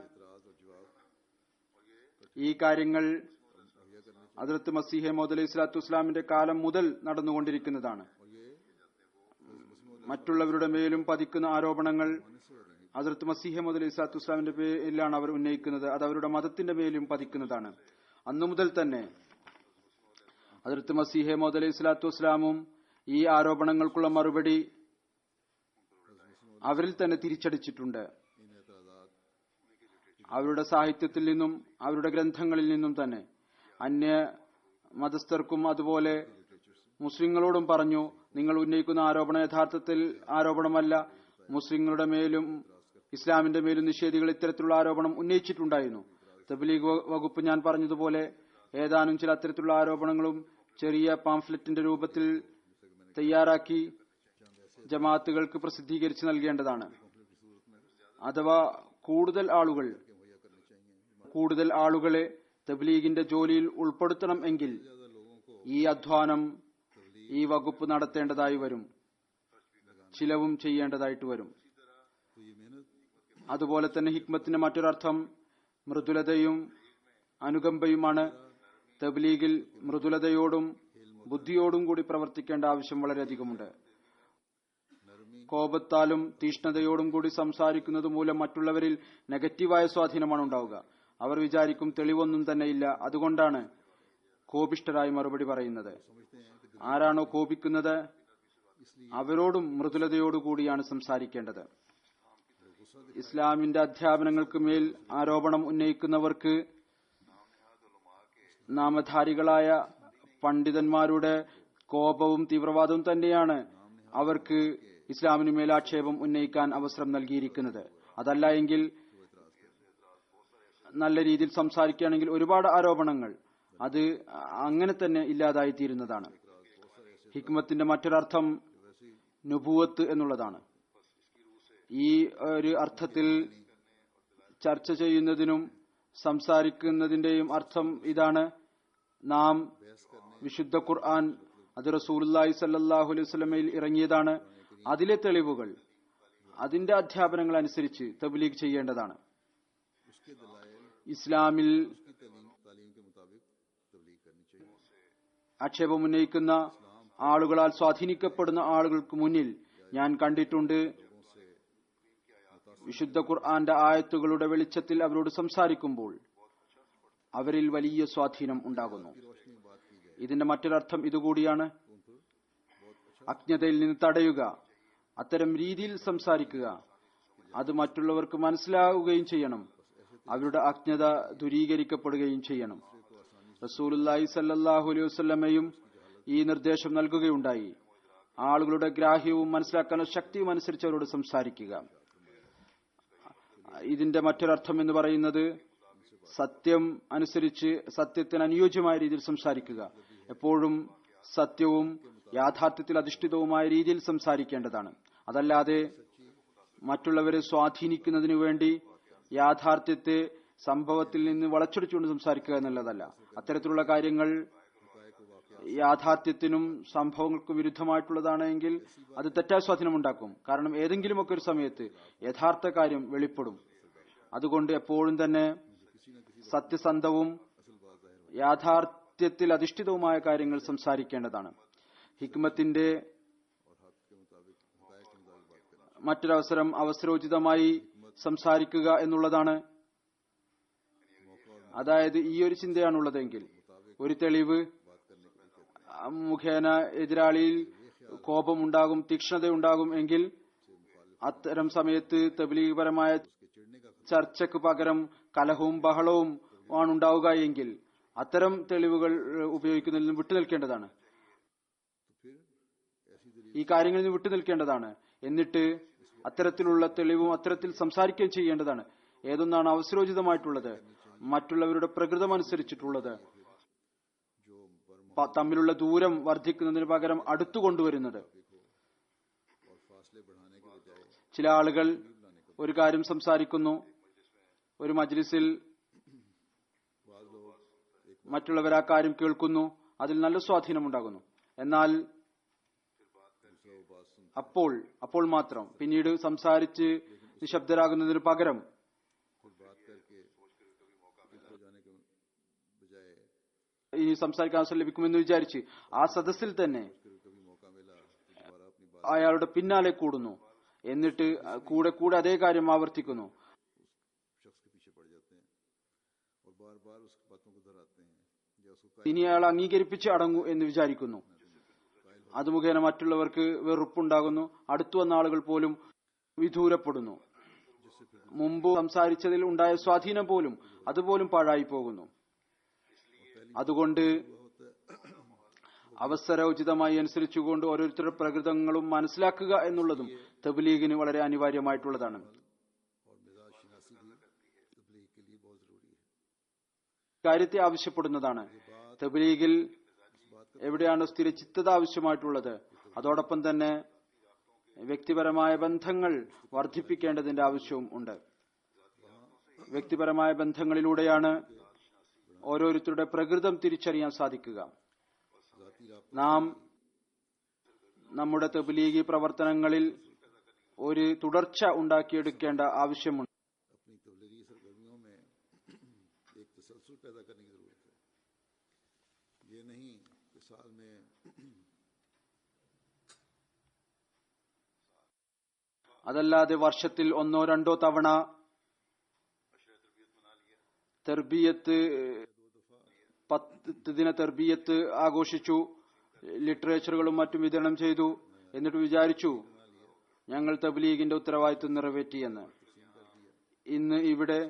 S2: ഈ കാര്യങ്ങൾ ഹദ്റത്ത് മസീഹ് മൗഊദ് അലൈഹി സ്വലാത്തു വസ്സലാമിന്റെ കാലം മുതൽ നടന്നുകൊണ്ടിരിക്കുന്നതാണ്. മറ്റുള്ളവരുടെ മേലും പതിക്കുന്ന ആരോപണങ്ങൾ ഹദ്റത്ത് മസീഹ് മൗഊദ് അലൈഹി സ്വലാത്തു വസ്സലാമിന്റെ പേരിലാണ് അവർ ഉന്നയിക്കുന്നത്. അത് അവരുടെ മതത്തിന്റെ മേലും പതിക്കുന്നതാണ്. അന്നു മുതൽ തന്നെ ഹദ്റത്ത് മസീഹ് മൗഊദ് അലൈഹി സ്വലാത്തു വസ്സലാമും ഈ ആരോപണങ്ങൾക്കുള്ള മറുപടി അവരിൽ തന്നെ തിരിച്ചടിച്ചിട്ടുണ്ട്.
S1: इन एतराज़ात
S2: അവരുടെ സാഹിത്യത്തിൽ നിന്നും അവരുടെ ഗ്രന്ഥങ്ങളിൽ നിന്നും തന്നെ. അന്യ മതസ്ഥർക്കും അതുപോലെ മുസ്ലിങ്ങളോടും പറഞ്ഞു, നിങ്ങൾ ഉന്നയിക്കുന്ന ആരോപണം യഥാർത്ഥത്തിൽ ആരോപണമല്ല. മുസ്ലിങ്ങളുടെ മേലും ഇസ്ലാമിന്റെ മേലും നിഷേധികൾ ഇത്തരത്തിലുള്ള ആരോപണം ഉന്നയിച്ചിട്ടുണ്ടായിരുന്നു. തബ്ലീഗ് വകുപ്പ് ഞാൻ പറഞ്ഞതുപോലെ ഏതാനും ചില അത്തരത്തിലുള്ള ആരോപണങ്ങളും ചെറിയ പാംഫ്ലെറ്റിന്റെ രൂപത്തിൽ തയ്യാറാക്കി ജമാഅത്തുകൾക്ക് പ്രസിദ്ധീകരിച്ച് നൽകേണ്ടതാണ്. അഥവാ കൂടുതൽ ആളുകളെ തബ്ലീഗിന്റെ ജോലിയിൽ ഉൾപ്പെടുത്തണം എങ്കിൽ ഈ അധ്വാനം ഈ വകുപ്പ് നടത്തേണ്ടതായി വരും, ചിലവും ചെയ്യേണ്ടതായിട്ട് വരും. അതുപോലെ തന്നെ ഹിക്മത്തിന്റെ മറ്റൊരർത്ഥം മൃദുലതയും അനുകമ്പയുമാണ്. തബ്ലീഗിൽ മൃദുലതയോടും ബുദ്ധിയോടും കൂടി പ്രവർത്തിക്കേണ്ട ആവശ്യം വളരെയധികമുണ്ട്. കോപത്താലും തീഷ്ണതയോടും കൂടി സംസാരിക്കുന്നത് മൂലം മറ്റുള്ളവരിൽ നെഗറ്റീവായ സ്വാധീനമാണ് ഉണ്ടാവുക. അവർ വിചാരിക്കും തെളിവൊന്നും തന്നെ ഇല്ല, അതുകൊണ്ടാണ് കോപിഷ്ഠരായി മറുപടി പറയുന്നത്. ആരാണോ കോപിക്കുന്നത് അവരോടും മൃദുലതയോടുകൂടിയാണ് സംസാരിക്കേണ്ടത്. ഇസ്ലാമിന്റെ അധ്യാപനങ്ങൾക്ക് മേൽ ആരോപണം ഉന്നയിക്കുന്നവർക്ക് നാമധാരികളായ പണ്ഡിതന്മാരുടെ കോപവും തീവ്രവാദവും തന്നെയാണ് അവർക്ക് ഇസ്ലാമിന് മേൽ ആക്ഷേപം ഉന്നയിക്കാൻ അവസരം നൽകിയിരിക്കുന്നത്. അതല്ല എങ്കിൽ നല്ല രീതിയിൽ സംസാരിക്കുകയാണെങ്കിൽ ഒരുപാട് ആരോപണങ്ങൾ അത് അങ്ങനെ തന്നെ ഇല്ലാതായിത്തീരുന്നതാണ്. ഹിക്മത്തിന്റെ മറ്റൊരർത്ഥം നുബുവത്ത് എന്നുള്ളതാണ്. ഈ ഒരു അർത്ഥത്തിൽ ചർച്ച ചെയ്യുന്നതിനും സംസാരിക്കുന്നതിന്റെയും അർത്ഥം ഇതാണ്: നാം വിശുദ്ധ ഖുർആൻ അത് റസൂലുള്ളാഹി സ്വല്ലല്ലാഹു അലൈഹി വസല്ലമയിൽ ഇറങ്ങിയതാണ്. അതിലെ തെളിവുകൾ അതിന്റെ അധ്യാപനങ്ങൾ അനുസരിച്ച് തബ്ലീഗ് ചെയ്യേണ്ടതാണ്. ഇസ്ലാമിൽ ആക്ഷേപം ഉന്നയിക്കുന്ന ആളുകളാൽ സ്വാധീനിക്കപ്പെടുന്ന ആളുകൾക്ക് മുന്നിൽ ഞാൻ കണ്ടിട്ടുണ്ട്, വിശുദ്ധ ഖുർആന്റെ ആയത്തുകളുടെ വെളിച്ചത്തിൽ അവരോട് സംസാരിക്കുമ്പോൾ അവരിൽ വലിയ സ്വാധീനം ഉണ്ടാകുന്നു. ഇതിന്റെ മറ്റൊരർത്ഥം ഇതുകൂടിയാണ്: അജ്ഞതയിൽ നിന്ന് തടയുക, അത്തരം രീതിയിൽ സംസാരിക്കുക, അത് മറ്റുള്ളവർക്ക് മനസ്സിലാവുകയും ചെയ്യണം, അവരുടെ അജ്ഞത ദൂരീകരിക്കപ്പെടുകയും ചെയ്യണം. റസൂലുള്ളാഹി സ്വല്ലല്ലാഹു അലൈഹി വസല്ലമയും ഈ നിർദ്ദേശം നൽകുകയുണ്ടായി: ആളുകളുടെ ഗ്രാഹ്യവും മനസ്സിലാക്കാനുള്ള ശക്തിയും അനുസരിച്ച് അവരോട് സംസാരിക്കുക. ഇതിന്റെ മറ്റൊരർത്ഥം എന്ന് പറയുന്നത് സത്യം അനുസരിച്ച് സത്യത്തിന് അനുയോജ്യമായ രീതിയിൽ സംസാരിക്കുക. എപ്പോഴും സത്യവും യാഥാർത്ഥ്യത്തിൽ അധിഷ്ഠിതവുമായ രീതിയിൽ സംസാരിക്കേണ്ടതാണ്. അതല്ലാതെ മറ്റുള്ളവരെ സ്വാധീനിക്കുന്നതിനു വേണ്ടി യാഥാർത്ഥ്യത്തെ സംഭവത്തിൽ നിന്ന് വളച്ചൊടിച്ചുകൊണ്ട് സംസാരിക്കുക എന്നുള്ളതല്ല. അത്തരത്തിലുള്ള കാര്യങ്ങൾ യാഥാർത്ഥ്യത്തിനും സംഭവങ്ങൾക്കും വിരുദ്ധമായിട്ടുള്ളതാണെങ്കിൽ അത് തെറ്റായ സ്വാധീനമുണ്ടാക്കും. കാരണം ഏതെങ്കിലുമൊക്കെ ഒരു സമയത്ത് യഥാർത്ഥ കാര്യം വെളിപ്പെടും. അതുകൊണ്ട് എപ്പോഴും തന്നെ സത്യസന്ധവും യാഥാർത്ഥ്യത്തിൽ അധിഷ്ഠിതവുമായ കാര്യങ്ങൾ സംസാരിക്കേണ്ടതാണ്. ഹിക്മത്തിന്റെ മറ്റൊരവസരം അവസരോചിതമായി സംസാരിക്കുക എന്നുള്ളതാണ്. അതായത് ഈ ഒരു ചിന്തയാണുള്ളതെങ്കിൽ ഒരു തെളിവ് മുഖേന എതിരാളിയിൽ കോപമുണ്ടാകും, തീക്ഷ്ണതയുണ്ടാകും എങ്കിൽ അത്തരം സമയത്ത് തബ്ലീഗ് പരമായ ചർച്ചയ്ക്ക് പകരം കലഹവും ബഹളവും ആണ് ഉണ്ടാവുക എങ്കിൽ അത്തരം തെളിവുകൾ ഉപയോഗിക്കുന്നതിൽ നിന്ന് വിട്ടുനിൽക്കേണ്ടതാണ്. ഈ കാര്യങ്ങളിൽ നിന്ന് വിട്ടുനിൽക്കേണ്ടതാണ്. എന്നിട്ട് അത്തരത്തിലുള്ള തെളിവും അത്തരത്തിൽ സംസാരിക്കുകയും ചെയ്യേണ്ടതാണ്. ഏതൊന്നാണ് അവസരോചിതമായിട്ടുള്ളത്, മറ്റുള്ളവരുടെ പ്രകൃതം അനുസരിച്ചിട്ടുള്ളത്, തമ്മിലുള്ള ദൂരം വർദ്ധിക്കുന്നതിന് പകരം അടുത്തുകൊണ്ടുവരുന്നത്. ചില ആളുകൾ ഒരു കാര്യം സംസാരിക്കുന്നു, ഒരു മജ്ലിസിൽ മറ്റുള്ളവർ ആ കാര്യം കേൾക്കുന്നു, അതിൽ നല്ല സ്വാധീനമുണ്ടാകുന്നു. എന്നാൽ അപ്പോൾ മാത്രം പിന്നീട് സംസാരിച്ച് നിശബ്ദരാകുന്നതിന് പകരം ഇനി സംസാരിക്കാൻ അവസരം ലഭിക്കുമെന്ന് വിചാരിച്ച് ആ സദസ്സിൽ തന്നെ അയാളുടെ പിന്നാലെ കൂടുന്നു, എന്നിട്ട് കൂടെ അതേ കാര്യം ആവർത്തിക്കുന്നു. ഇനി അയാൾ അംഗീകരിപ്പിച്ച് അടങ്ങൂ എന്ന് വിചാരിക്കുന്നു. അത് മുഖേന മറ്റുള്ളവർക്ക് വെറുപ്പുണ്ടാകുന്നു. അടുത്തു വന്ന ആളുകൾ പോലും വിദൂരപ്പെടുന്നു. മുമ്പ് സംസാരിച്ചതിൽ ഉണ്ടായ സ്വാധീനം പോലും അതുപോലും പാഴായി പോകുന്നു. അതുകൊണ്ട് അവസരോചിതമായി അനുസരിച്ചുകൊണ്ട് ഓരോരുത്തരുടെ പ്രകൃതങ്ങളും മനസ്സിലാക്കുക എന്നുള്ളതും തബ്ലീഗിന് വളരെ അനിവാര്യമായിട്ടുള്ളതാണ്. കാര്യത്തെ ആവശ്യപ്പെടുന്നതാണ്. തബ്ലീഗിൽ എവിടെയാണ് സ്ഥിരചിത്തത ആവശ്യമായിട്ടുള്ളത്, അതോടൊപ്പം തന്നെ വ്യക്തിപരമായ ബന്ധങ്ങൾ വർദ്ധിപ്പിക്കേണ്ടതിന്റെ ആവശ്യവും ഉണ്ട്. വ്യക്തിപരമായ ബന്ധങ്ങളിലൂടെയാണ് ഓരോരുത്തരുടെ പ്രകൃതം തിരിച്ചറിയാൻ സാധിക്കുക. നാം നമ്മുടെ തബ്ലീഗി പ്രവർത്തനങ്ങളിൽ ഒരു തുടർച്ച ഉണ്ടാക്കിയെടുക്കേണ്ട ആവശ്യമുണ്ട്. അതല്ലാതെ വർഷത്തിൽ 1-2 തവണ തർബിയത്ത് 10 ദിന തർബിയത്ത് ആഘോഷിച്ചു, ലിറ്ററേച്ചറുകളും മറ്റും വിതരണം ചെയ്തു എന്നിട്ട് വിചാരിച്ചു ഞങ്ങൾ തബ്ലീഗിന്റെ ഉത്തരവാദിത്വം നിറവേറ്റിയെന്ന്. ഇന്ന് ഇവിടെ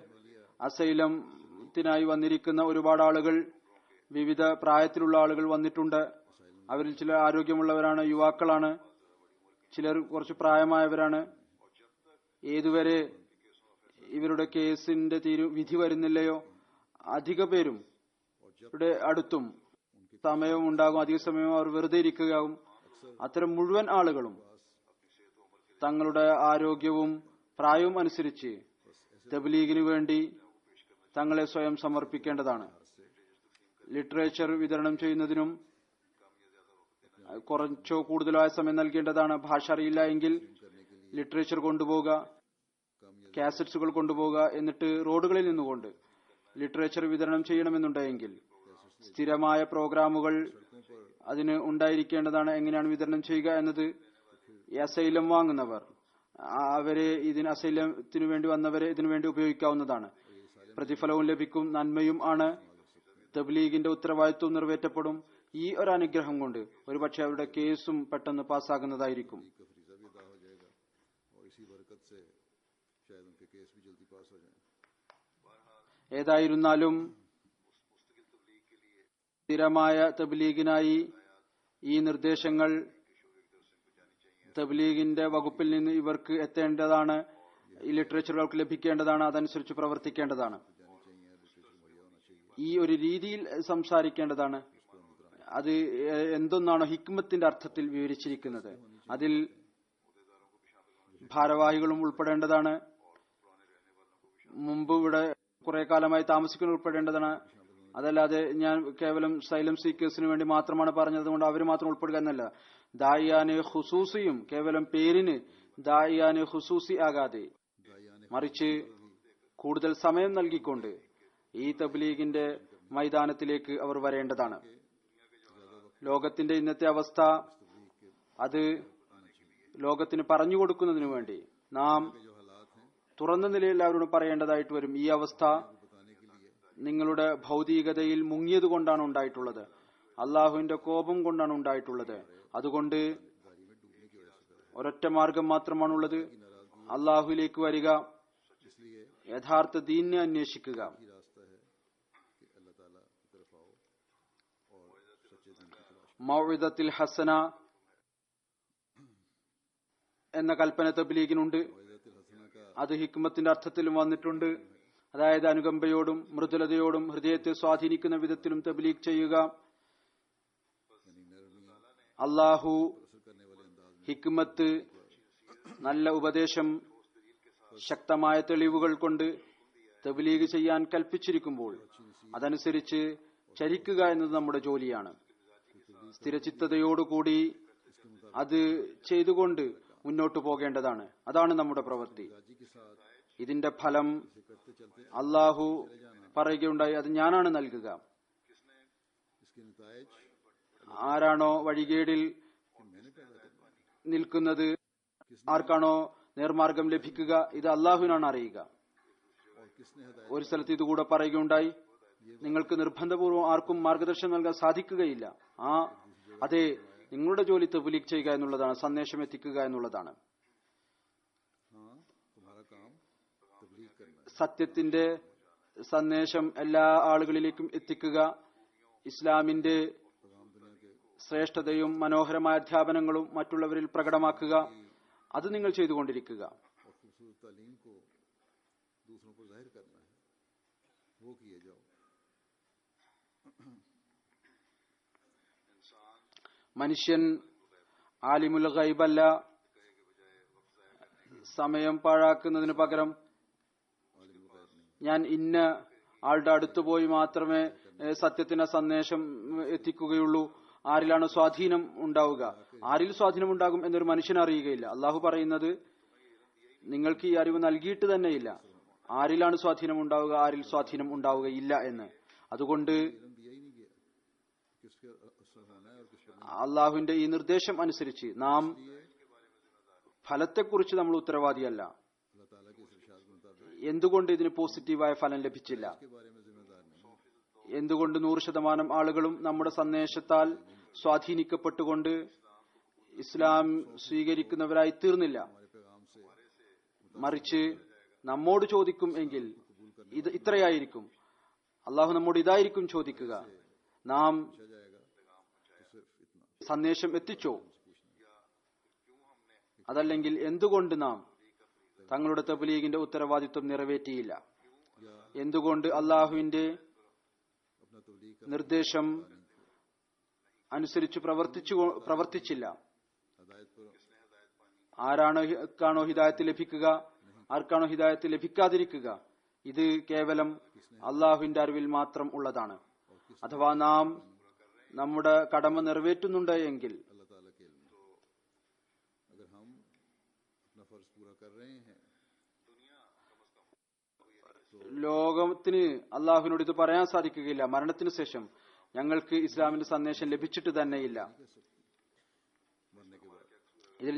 S2: അസൈലത്തിനായി വന്നിരിക്കുന്ന ഒരുപാട് ആളുകൾ, വിവിധ പ്രായത്തിലുള്ള ആളുകൾ വന്നിട്ടുണ്ട്. അവരിൽ ചിലർ ആരോഗ്യമുള്ളവരാണ്, യുവാക്കളാണ്, ചിലർ കുറച്ച് പ്രായമായവരാണ്. ഏതുവരെ ഇവരുടെ കേസിന്റെ വിധി വരുന്നില്ലയോ അധിക പേരും ഇവിടെ അടുത്തും സമയവും ഉണ്ടാകും, അധിക സമയം അവർ വെറുതെ ഇരിക്കുകയാകും. അത്തരം മുഴുവൻ ആളുകളും തങ്ങളുടെ ആരോഗ്യവും പ്രായവും അനുസരിച്ച് തബ്ലീഗിനു വേണ്ടി തങ്ങളെ സ്വയം സമർപ്പിക്കേണ്ടതാണ്. ലിറ്ററേച്ചർ വിതരണം ചെയ്യുന്നതിനും കുറച്ചോ കൂടുതലായ സമയം നൽകേണ്ടതാണ്. ഭാഷ അറിയില്ല എങ്കിൽ ലിറ്ററേച്ചർ കൊണ്ടുപോവുക, കാസറ്റ്സുകൾ കൊണ്ടുപോവുക, എന്നിട്ട് റോഡുകളിൽ നിന്നുകൊണ്ട് ലിറ്ററേച്ചർ വിതരണം ചെയ്യണമെന്നുണ്ടെങ്കിൽ സ്ഥിരമായ പ്രോഗ്രാമുകൾ അതിന് ഉണ്ടായിരിക്കേണ്ടതാണ്. എങ്ങനെയാണ് വിതരണം ചെയ്യുക എന്നത് ഈ അസൈലം വാങ്ങുന്നവർ അവരെ അസൈലത്തിനു വേണ്ടി വന്നവരെ ഇതിനു വേണ്ടി ഉപയോഗിക്കാവുന്നതാണ്. പ്രതിഫലവും ലഭിക്കും, നന്മയും ആണ്. തബ്ലീഗിന്റെ ഉത്തരവാദിത്വം നിറവേറ്റപ്പെടും. ഈ ഒരു അനുഗ്രഹം കൊണ്ട് ഒരുപക്ഷെ അവരുടെ കേസും പെട്ടെന്ന് പാസ്സാകുന്നതായിരിക്കും. ഏതായിരുന്നാലും സ്ഥിരമായ തബ്ലീഗിനായി ഈ നിർദ്ദേശങ്ങൾ തബ്ലീഗിന്റെ വകുപ്പിൽ നിന്ന് ഇവർക്ക് എത്തേണ്ടതാണ്, ഈ ലിറ്ററേച്ചറുകൾക്ക് ലഭിക്കേണ്ടതാണ്, അതനുസരിച്ച് പ്രവർത്തിക്കേണ്ടതാണ്. ഈ ഒരു രീതിയിൽ സംസാരിക്കേണ്ടതാണ്. അത് എന്തൊന്നാണോ ഹിക്മത്തിന്റെ അർത്ഥത്തിൽ വിവരിച്ചിരിക്കുന്നത് അതിൽ ഭാരവാഹികളും ഉൾപ്പെടേണ്ടതാണ്. മുമ്പ് ഇവിടെ കുറെ കാലമായി താമസിക്കുന്ന ഉൾപ്പെടേണ്ടതാണ്. അതല്ലാതെ ഞാൻ കേവലം സൈലം സീക്കേഴ്സിന് വേണ്ടി മാത്രമാണ് പറഞ്ഞത് കൊണ്ട് അവർ മാത്രം ഉൾപ്പെടുക എന്നല്ല. ദായിയാന് ഖുസൂസിയും കേവലം പേരിന് ദായിയാന് ഖുസൂസി ആകാതെ മറിച്ച് കൂടുതൽ സമയം നൽകിക്കൊണ്ട് ഈ തബ്ലീഗിന്റെ മൈതാനത്തിലേക്ക് അവർ വരേണ്ടതാണ്. ലോകത്തിന്റെ ഇന്നത്തെ അവസ്ഥ അത് ലോകത്തിന് പറഞ്ഞു കൊടുക്കുന്നതിനു വേണ്ടി നാം തുറന്ന നിലയിൽ അവരോട് പറയേണ്ടതായിട്ട് വരും. ഈ അവസ്ഥ നിങ്ങളുടെ ഭൗതികതയിൽ മുങ്ങിയത് കൊണ്ടാണ് ഉണ്ടായിട്ടുള്ളത്, അള്ളാഹുവിന്റെ കോപം കൊണ്ടാണ് ഉണ്ടായിട്ടുള്ളത്. അതുകൊണ്ട് ഒരൊറ്റ മാർഗം മാത്രമാണുള്ളത്, അള്ളാഹുവിലേക്ക് വരിക, യഥാർത്ഥ ദീനിനെ അന്വേഷിക്കുക. മൗഇദത്തുൽ ഹസന എന്ന കൽപ്പന തബ്ലീഗിനുണ്ട്. അത് ഹിക്മത്തിന്റെ അർത്ഥത്തിലും വന്നിട്ടുണ്ട്. അതായത് അനുകമ്പയോടും മൃദുലതയോടും ഹൃദയത്തെ സ്വാധീനിക്കുന്ന വിധത്തിലും തബ്ലീഗ് ചെയ്യുക. അള്ളാഹു ഹിക്മത്ത്, നല്ല ഉപദേശം, ശക്തമായ തെളിവുകൾ കൊണ്ട് തബ്ലീഗ് ചെയ്യാൻ കൽപ്പിച്ചിരിക്കുമ്പോൾ അതനുസരിച്ച് ചരിക്കുക എന്നത് നമ്മുടെ ജോലിയാണ്. സ്ഥിരചിത്തതയോടുകൂടി അത് ചെയ്തുകൊണ്ട് മുന്നോട്ടു പോകേണ്ടതാണ്. അതാണ് നമ്മുടെ പ്രവൃത്തി. ഇതിന്റെ ഫലം അള്ളാഹു പറയുകയുണ്ടായി, അത് ഞാനാണ് നൽകുക. ആരാണോ വഴികേടിൽ നിൽക്കുന്നത്, ആർക്കാണോ നേർമാർഗം ലഭിക്കുക, ഇത് അള്ളാഹുവിനാണ് അറിയുക. ഒരു സ്ഥലത്ത് ഇതുകൂടെ പറയുകയുണ്ടായി, നിങ്ങൾക്ക് നിർബന്ധപൂർവ്വം ആർക്കും മാർഗദർശനം നൽകാൻ സാധിക്കുകയില്ല. അതെ, നിങ്ങളുടെ ജോലി തബ്ലീഗ് ചെയ്യുക എന്നുള്ളതാണ്, സന്ദേശം എത്തിക്കുക എന്നുള്ളതാണ്. സത്യത്തിന്റെ സന്ദേശം എല്ലാ ആളുകളിലേക്കും എത്തിക്കുക, ഇസ്ലാമിന്റെ ശ്രേഷ്ഠതയും മനോഹരമായ അധ്യാപനങ്ങളും മറ്റുള്ളവരിൽ പ്രകടമാക്കുക, അത് നിങ്ങൾ ചെയ്തുകൊണ്ടിരിക്കുക. മനുഷ്യൻ ആലിമുൽ ഗൈബല്ല. സമയം പാഴാക്കുന്നതിന് പകരം ഞാൻ ഇന്ന ആളുടെ അടുത്ത് പോയി മാത്രമേ സത്യത്തിന്റെ സന്ദേശം എത്തിക്കുകയുള്ളൂ, ആരിലാണ് സ്വാധീനം ഉണ്ടാവുക, ആരിൽ സ്വാധീനം ഉണ്ടാകും എന്നൊരു മനുഷ്യൻ അറിയുകയില്ല. അള്ളാഹു പറയുന്നത് നിങ്ങൾക്ക് ഈ അറിവ് നൽകിയിട്ട് തന്നെയില്ല, ആരിലാണ് സ്വാധീനം ഉണ്ടാവുക, ആരിൽ സ്വാധീനം ഉണ്ടാവുകയില്ല എന്ന്. അതുകൊണ്ട് അള്ളാഹുവിന്റെ ഈ നിർദ്ദേശം അനുസരിച്ച് നാം ഫലത്തെക്കുറിച്ച് നമ്മൾ ഉത്തരവാദിയല്ല. എന്തുകൊണ്ട് ഇതിന് പോസിറ്റീവായ ഫലം ലഭിച്ചില്ല, എന്തുകൊണ്ട് 100% ആളുകളും നമ്മുടെ സന്ദേശത്താൽ സ്വാധീനിക്കപ്പെട്ടുകൊണ്ട് ഇസ്ലാം സ്വീകരിക്കുന്നവരായി തീർന്നില്ല.
S1: हमारे पैगाम से
S2: മറിച്ച് നമ്മോട് ചോദിക്കും എങ്കിൽ ഇത് ഇത്രയായിരിക്കും, അള്ളാഹു നമ്മോട് ഇതായിരിക്കും ചോദിക്കുക, നാം
S1: पूछा जाएगा तो सिर्फ इतना,
S2: സന്ദേശം എത്തിച്ചോ, അതല്ലെങ്കിൽ എന്തുകൊണ്ട് നാം തങ്ങളുടെ തബ്ലീഗിന്റെ ഉത്തരവാദിത്വം നിറവേറ്റിയില്ല, എന്തുകൊണ്ട് അള്ളാഹുവിന്റെ
S1: अपना तबलीग का
S2: നിർദ്ദേശം അനുസരിച്ച് പ്രവർത്തിച്ചില്ല.
S1: हदायत पर
S2: ആർക്കാണോ ഹിദായത്ത് ലഭിക്കുക, ആർക്കാണോ ഹിദായത്ത് ലഭിക്കാതിരിക്കുക, ഇത് കേവലം അള്ളാഹുവിന്റെ അറിവിൽ മാത്രം ഉള്ളതാണ്. അഥവാ നാം നമ്മുടെ കടമ നിറവേറ്റുന്നുണ്ട് എങ്കിൽ
S1: अल्लाह ताला के इल्म में। अगर हम अपना फर्ज पूरा कर रहे हैं
S2: ലോകത്തിന് അള്ളാഹുവിനോട് ഇത് പറയാൻ സാധിക്കുകയില്ല, മരണത്തിന് ശേഷം ഞങ്ങൾക്ക് ഇസ്ലാമിന്റെ സന്ദേശം ലഭിച്ചിട്ട് തന്നെയില്ല.
S1: मरने के बाद
S2: ഇതിൽ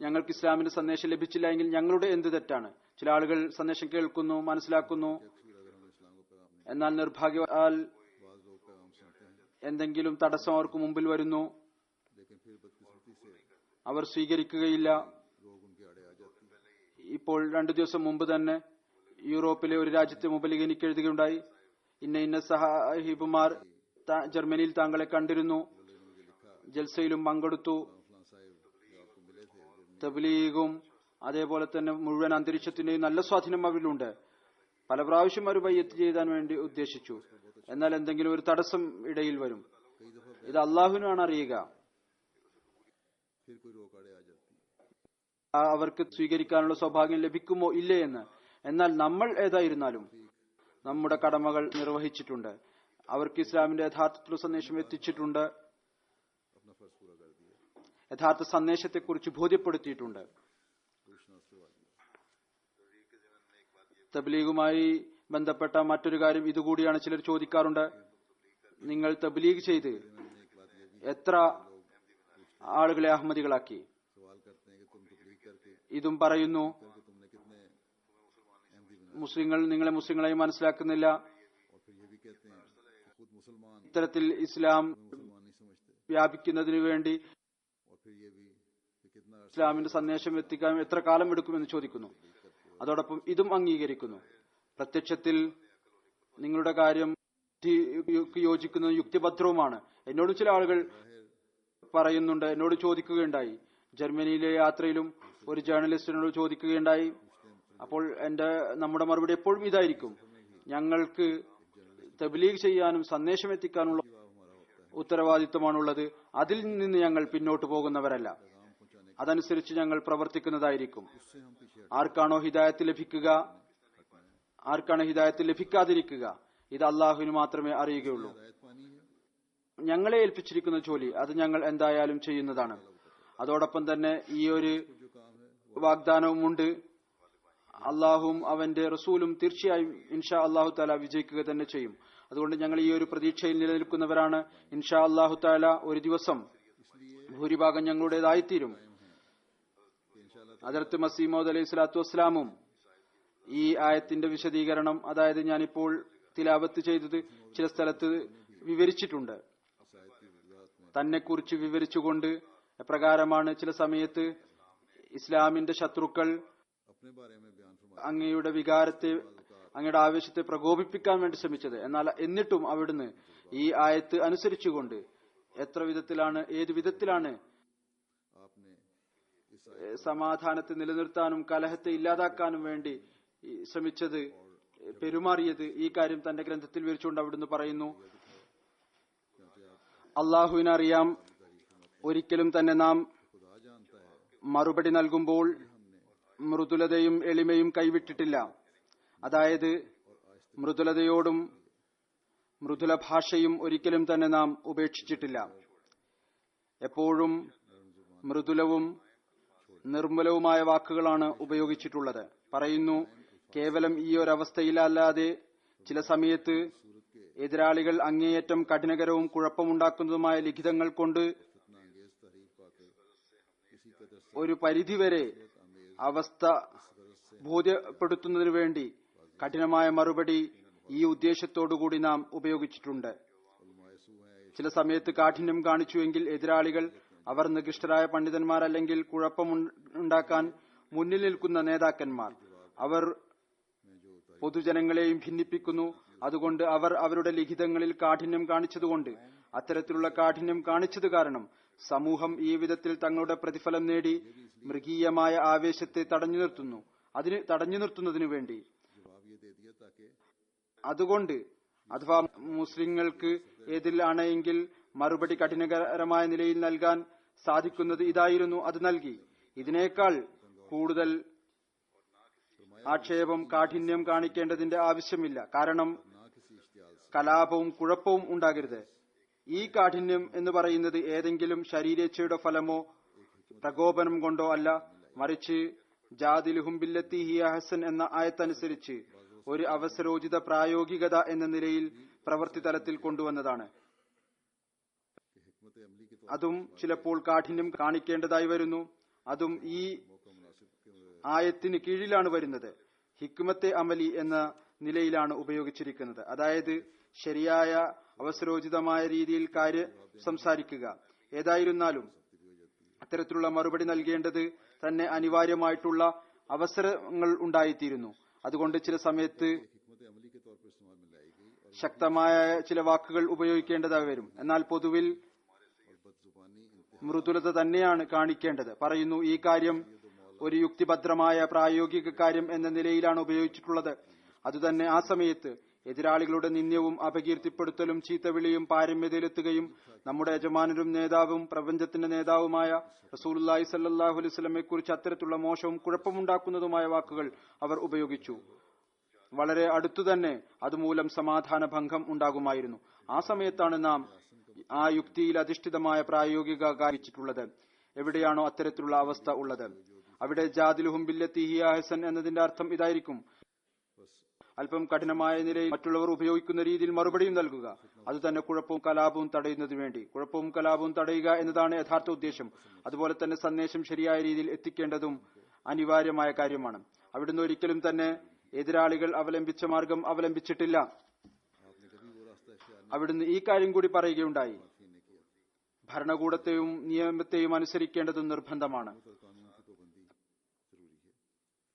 S2: ഞങ്ങൾക്ക് ഇസ്ലാമിന്റെ സന്ദേശം ലഭിച്ചില്ല എങ്കിൽ ഞങ്ങളുടെ എന്ത് തെറ്റാണ്? ചില ആളുകൾ സന്ദേശം കേൾക്കുന്നു, മനസ്സിലാക്കുന്നു,
S1: कसूर अगर हम इस्लाम को पैगाम नहीं,
S2: എന്നാൽ നിർഭാഗ്യവശാൽ
S1: बाज लोग पैगाम सुनते हैं
S2: എന്തെങ്കിലും തടസ്സം അവർക്ക് മുമ്പിൽ വരുന്നു,
S1: लेकिन फिर बदकिस्मती से
S2: അവർ സ്വീകരിക്കുകയില്ല.
S1: लोग उनके आड़े आ जाते हैं।
S2: ഇപ്പോൾ 2 ദിവസം മുമ്പ് തന്നെ യൂറോപ്പിലെ ഒരു രാജ്യത്തെ മുമ്പിൽ എനിക്ക് എഴുതുകയുണ്ടായി, ഇന്ന സഹാഹിബുമാർ ജർമ്മനിയിൽ താങ്കളെ കണ്ടിരുന്നു, ജൽസയിലും പങ്കെടുത്തു,
S1: फलां साहिब जो आपको मिले थे जर्मनी
S2: തബ്ലീഗും അതേപോലെ തന്നെ മുഴുവൻ അന്തരീക്ഷത്തിന്റെയും നല്ല സ്വാധീനം അവരിലുണ്ട്. പല പ്രാവശ്യം അവർ ബയ്യത്ത് ചെയ്യാൻ വേണ്ടി ഉദ്ദേശിച്ചു, എന്നാൽ എന്തെങ്കിലും ഒരു തടസ്സം ഇടയിൽ വരും.
S1: कई दफा
S2: ഇത് അള്ളാഹുവിനാണ് അറിയുക,
S1: फिर कोई रोक आड़े आ जाती है।
S2: അവർക്ക് സ്വീകരിക്കാനുള്ള സൗഭാഗ്യം ലഭിക്കുമോ ഇല്ലേ എന്ന്. എന്നാൽ നമ്മൾ ഏതായിരുന്നാലും നമ്മുടെ കടമകൾ നിർവഹിച്ചിട്ടുണ്ട്, അവർക്ക് ഇസ്ലാമിന്റെ യഥാർത്ഥത്തിലുള്ള സന്ദേശം എത്തിച്ചിട്ടുണ്ട്,
S1: अपना फर्ज पूरा कर दिया,
S2: യഥാർത്ഥ സന്ദേശത്തെക്കുറിച്ച് ബോധ്യപ്പെടുത്തിയിട്ടുണ്ട്.
S1: रोशना से वाली
S2: തബ്ലീഗുമായി ബന്ധപ്പെട്ട മറ്റൊരു കാര്യം ഇതുകൂടിയാണ്. ചിലർ ചോദിക്കാറുണ്ട്, നിങ്ങൾ തബ്ലീഗ് ചെയ്ത് എത്ര ആളുകളെ അഹമ്മദികളാക്കി?
S1: सवाल करते हैं कि तुम तबलीग करके
S2: ഇതും പറയുന്നു,
S1: तुमने कितने अहमदी बना,
S2: മുസ്ലിങ്ങൾ നിങ്ങളെ മുസ്ലിങ്ങളായി മനസ്സിലാക്കുന്നില്ല,
S1: और फिर ये भी कहते हैं कि खुद मुसलमान
S2: ഇത്തരത്തിൽ इस्लाम
S1: मुसलमान नहीं समझते,
S2: വ്യാപിക്കുന്നതിന് വേണ്ടി
S1: और फिर ये भी कि कितना अर्सा
S2: ഇസ്ലാമിന്റെ സന്ദേശം എത്തിക്കാൻ എത്ര കാലം എടുക്കുമെന്ന് ചോദിക്കുന്നു. അതോടൊപ്പം ഇതും അംഗീകരിക്കുന്നു, പ്രത്യക്ഷത്തിൽ നിങ്ങളുടെ കാര്യം യോജിക്കുന്ന യുക്തിഭദ്രവുമാണ്. എന്നോടും ചില ആളുകൾ പറയുന്നുണ്ട്, എന്നോട് ചോദിക്കുകയുണ്ടായി, ജർമ്മനിയിലെ യാത്രയിലും ഒരു ജേർണലിസ്റ്റിനോട് ചോദിക്കുകയുണ്ടായി. അപ്പോൾ നമ്മുടെ മറുപടി എപ്പോഴും ഇതായിരിക്കും, ഞങ്ങൾക്ക് തബ്ലീഗ് ചെയ്യാനും സന്ദേശം എത്തിക്കാനുള്ള ഉത്തരവാദിത്വമാണുള്ളത്, അതിൽ നിന്ന് ഞങ്ങൾ പിന്നോട്ട് പോകുന്നവരല്ല, അതനുസരിച്ച് ഞങ്ങൾ പ്രവർത്തിക്കുന്നതായിരിക്കും.
S1: उससे हम पीछे
S2: ആർക്കാണോ ഹിദായത്ത് ലഭിക്കുക, ആർക്കാണ് ഹിദായത്ത് ലഭിക്കാതിരിക്കുക, ഇത് അള്ളാഹുവിന് മാത്രമേ അറിയുകയുള്ളൂ.
S1: हिदायत पानी है,
S2: ഞങ്ങളെ ഏൽപ്പിച്ചിരിക്കുന്ന ജോലി അത് ഞങ്ങൾ എന്തായാലും ചെയ്യുന്നതാണ്. അതോടൊപ്പം തന്നെ ഈ ഒരു
S1: जो काम है
S2: വാഗ്ദാനവുമുണ്ട്, അള്ളാഹുവും അവന്റെ റസൂലും തീർച്ചയായും ഇൻഷാ അള്ളാഹു താല വിജയിക്കുക തന്നെ ചെയ്യും. അതുകൊണ്ട് ഞങ്ങൾ ഈ ഒരു പ്രതീക്ഷയിൽ നിലനിൽക്കുന്നവരാണ്. ഇൻഷാ അള്ളാഹു താല ഒരു ദിവസം ഭൂരിഭാഗം ഞങ്ങളുടേതായിത്തീരും. ഹദരത്ത് മസീമോദ് അലൈഹി സ്വലാത്തു വസ്സലാമും ഈ ആയത്തിന്റെ വിശദീകരണം, അതായത് ഞാനിപ്പോൾ തിലാവത്ത് ചെയ്തത് ചില സ്ഥലത്ത് വിവരിച്ചിട്ടുണ്ട്.
S1: इस आयत की वजाहत में
S2: തന്നെക്കുറിച്ച് വിവരിച്ചുകൊണ്ട് എപ്രകാരമാണ് ചില സമയത്ത് ഇസ്ലാമിന്റെ ശത്രുക്കൾ
S1: अपने बारे में बयान फरमा
S2: അങ്ങയുടെ വികാരത്തെ, അങ്ങയുടെ ആവേശത്തെ പ്രകോപിപ്പിക്കാൻ വേണ്ടി ശ്രമിച്ചത്. എന്നാൽ എന്നിട്ടും അവിടുന്ന് ഈ ആയത്ത് അനുസരിച്ചുകൊണ്ട് എത്ര വിധത്തിലാണ്, ഏത് വിധത്തിലാണ്
S1: आपने इस
S2: സമാധാനത്തെ നിലനിർത്താനും കലഹത്തെ ഇല്ലാതാക്കാനും വേണ്ടി ശ്രമിച്ചത്, പെരുമാറിയത്, ഈ കാര്യം തന്റെ ഗ്രന്ഥത്തിൽ വിവരിച്ചുകൊണ്ട് അവിടുന്ന് പറയുന്നു, അള്ളാഹുവിനറിയാം, ഒരിക്കലും തന്നെ നാം
S1: खुदा जानता है
S2: മറുപടി നൽകുമ്പോൾ മൃദുലതയും എളിമയും കൈവിട്ടിട്ടില്ല. അതായത് മൃദുലതയോടും മൃദുല ഭാഷയും ഒരിക്കലും തന്നെ നാം ഉപേക്ഷിച്ചിട്ടില്ല. എപ്പോഴും മൃദുലവും നിർമ്മലവുമായ വാക്കുകളാണ് ഉപയോഗിച്ചിട്ടുള്ളത്. പറയുന്നു, കേവലം ഈ ഒരവസ്ഥയിലല്ലാതെ ചില സമയത്ത് എതിരാളികൾ അങ്ങേയറ്റം കഠിനകരവും കുഴപ്പമുണ്ടാക്കുന്നതുമായ ലിഖിതങ്ങൾ കൊണ്ട്
S1: इतना अंगेज तहरीक पाकर इसी कदर से
S2: ഒരു പരിധിവരെ അവസ്ഥ ബോധ്യപ്പെടുത്തുന്നതിനു വേണ്ടി കഠിനമായ മറുപടി ഈ ഉദ്ദേശത്തോടുകൂടി നാം ഉപയോഗിച്ചിട്ടുണ്ട്.
S1: उलमाए सू हैं
S2: ചില സമയത്ത് കാഠിന്യം കാണിച്ചുവെങ്കിൽ എതിരാളികൾ അവർ നികൃഷ്ടരായ പണ്ഡിതന്മാർ അല്ലെങ്കിൽ കുഴപ്പമുണ്ടാക്കാൻ മുന്നിൽ നിൽക്കുന്ന നേതാക്കന്മാർ. അവർ പൊതുജനങ്ങളെയും ഭിന്നിപ്പിക്കുന്നു. അതുകൊണ്ട് അവർ അവരുടെ ലിഖിതങ്ങളിൽ കാഠിന്യം കാണിച്ചതുകൊണ്ട്, അത്തരത്തിലുള്ള കാഠിന്യം കാണിച്ചത് കാരണം സമൂഹം ഈ വിധത്തിൽ തങ്ങളുടെ പ്രതിഫലം നേടി മൃഗീയമായ ആവേശത്തെ തടഞ്ഞു നിർത്തുന്നതിനു വേണ്ടി അതുകൊണ്ട് അഥവാ മുസ്ലിങ്ങൾക്ക് ഏതിലാണ് എങ്കിൽ മറുപടി കഠിനകരമായ നിലയിൽ നൽകാൻ സാധിക്കുന്നത് ഇതായിരുന്നു. അത് നൽകി. ഇതിനേക്കാൾ കൂടുതൽ ആക്ഷേപം കാഠിന്യം കാണിക്കേണ്ടതിന്റെ ആവശ്യമില്ല. കാരണം കലാപവും കുഴപ്പവും ഉണ്ടാകരുത്. ഈ കാഠിന്യം എന്ന് പറയുന്നത് ഏതെങ്കിലും ശരീരേച്ഛയുടെ ഫലമോ പ്രകോപനം കൊണ്ടോ അല്ല, മറിച്ച് ജാദിലുഹും ബില്ലത്തി ഹിയ ഹസൻ എന്ന ആയത്തനുസരിച്ച് ഒരു അവസരോചിത പ്രായോഗികത എന്ന നിലയിൽ പ്രവൃത്തി തലത്തിൽ കൊണ്ടുവന്നതാണ്. അതും ചിലപ്പോൾ കാഠിന്യം കാണിക്കേണ്ടതായി വരുന്നു. അതും ഈ ആയത്തിന് കീഴിലാണ് വരുന്നത്. ഹിക്മത്തെ അമലി എന്ന നിലയിലാണ് ഉപയോഗിച്ചിരിക്കുന്നത്. അതായത് ശരിയായ അവസരോചിതമായ രീതിയിൽ സംസാരിക്കുക. ഏതായിരുന്നാലും അത്തരത്തിലുള്ള മറുപടി നൽകേണ്ടത് തന്നെ അനിവാര്യമായിട്ടുള്ള അവസരങ്ങൾ ഉണ്ടായിത്തീരുന്നു. അതുകൊണ്ട് ചില സമയത്ത് ശക്തമായ ചില വാക്കുകൾ ഉപയോഗിക്കേണ്ടതായി വരും. എന്നാൽ പൊതുവിൽ മൃദുലത തന്നെയാണ് കാണിക്കേണ്ടത്. പറയുന്നു, ഈ കാര്യം ഒരു യുക്തിഭദ്രമായ പ്രായോഗിക കാര്യം എന്ന നിലയിലാണ് ഉപയോഗിച്ചിട്ടുള്ളത്. അതുതന്നെ ആ സമയത്ത് എതിരാളികളുടെ നിന്ദ്യവും അപകീർത്തിപ്പെടുത്തലും ചീത്തവിളിയും പാരമ്യതയിലെത്തുകയും നമ്മുടെ യജമാനരും നേതാവും പ്രപഞ്ചത്തിന്റെ നേതാവുമായ റസൂലുള്ളാഹി സ്വല്ലല്ലാഹു അലൈഹി വസല്ലമയെ കുറിച്ച് അത്തരത്തിലുള്ള മോശവും കുഴപ്പമുണ്ടാക്കുന്നതുമായ വാക്കുകൾ അവർ ഉപയോഗിച്ചു. വളരെ അടുത്തുതന്നെ അതുമൂലം സമാധാന ഭംഗം ഉണ്ടാകുമായിരുന്നു. ആ സമയത്താണ് നാം ആ യുക്തിയിൽ അധിഷ്ഠിതമായ പ്രായോഗിക കാണിച്ചിട്ടുള്ളത്. എവിടെയാണോ അത്തരത്തിലുള്ള അവസ്ഥ ഉള്ളത് അവിടെ ജാദിലുഹും ബില്ലത്തി ഹിയ ഹസൻ എന്നതിന്റെ അർത്ഥം ഇതായിരിക്കും: അല്പം കഠിനമായ നിലയിൽ മറ്റുള്ളവർ ഉപയോഗിക്കുന്ന രീതിയിൽ മറുപടിയും നൽകുക. അതുതന്നെ കുഴപ്പവും കലാപവും തടയുന്നതിനു വേണ്ടി. കുഴപ്പവും കലാപവും തടയുക എന്നതാണ് യഥാർത്ഥ ഉദ്ദേശം. അതുപോലെ തന്നെ സന്ദേശം ശരിയായ രീതിയിൽ എത്തിക്കേണ്ടതും അനിവാര്യമായ കാര്യമാണ്. അവിടുന്ന് ഒരിക്കലും തന്നെ എതിരാളികൾ അവലംബിച്ച മാർഗം അവലംബിച്ചിട്ടില്ല. അവിടുന്ന് ഈ കാര്യം കൂടി പറയുകയുണ്ടായി: ഭരണകൂടത്തെയും നിയമത്തെയും അനുസരിക്കേണ്ടതും നിർബന്ധമാണ്.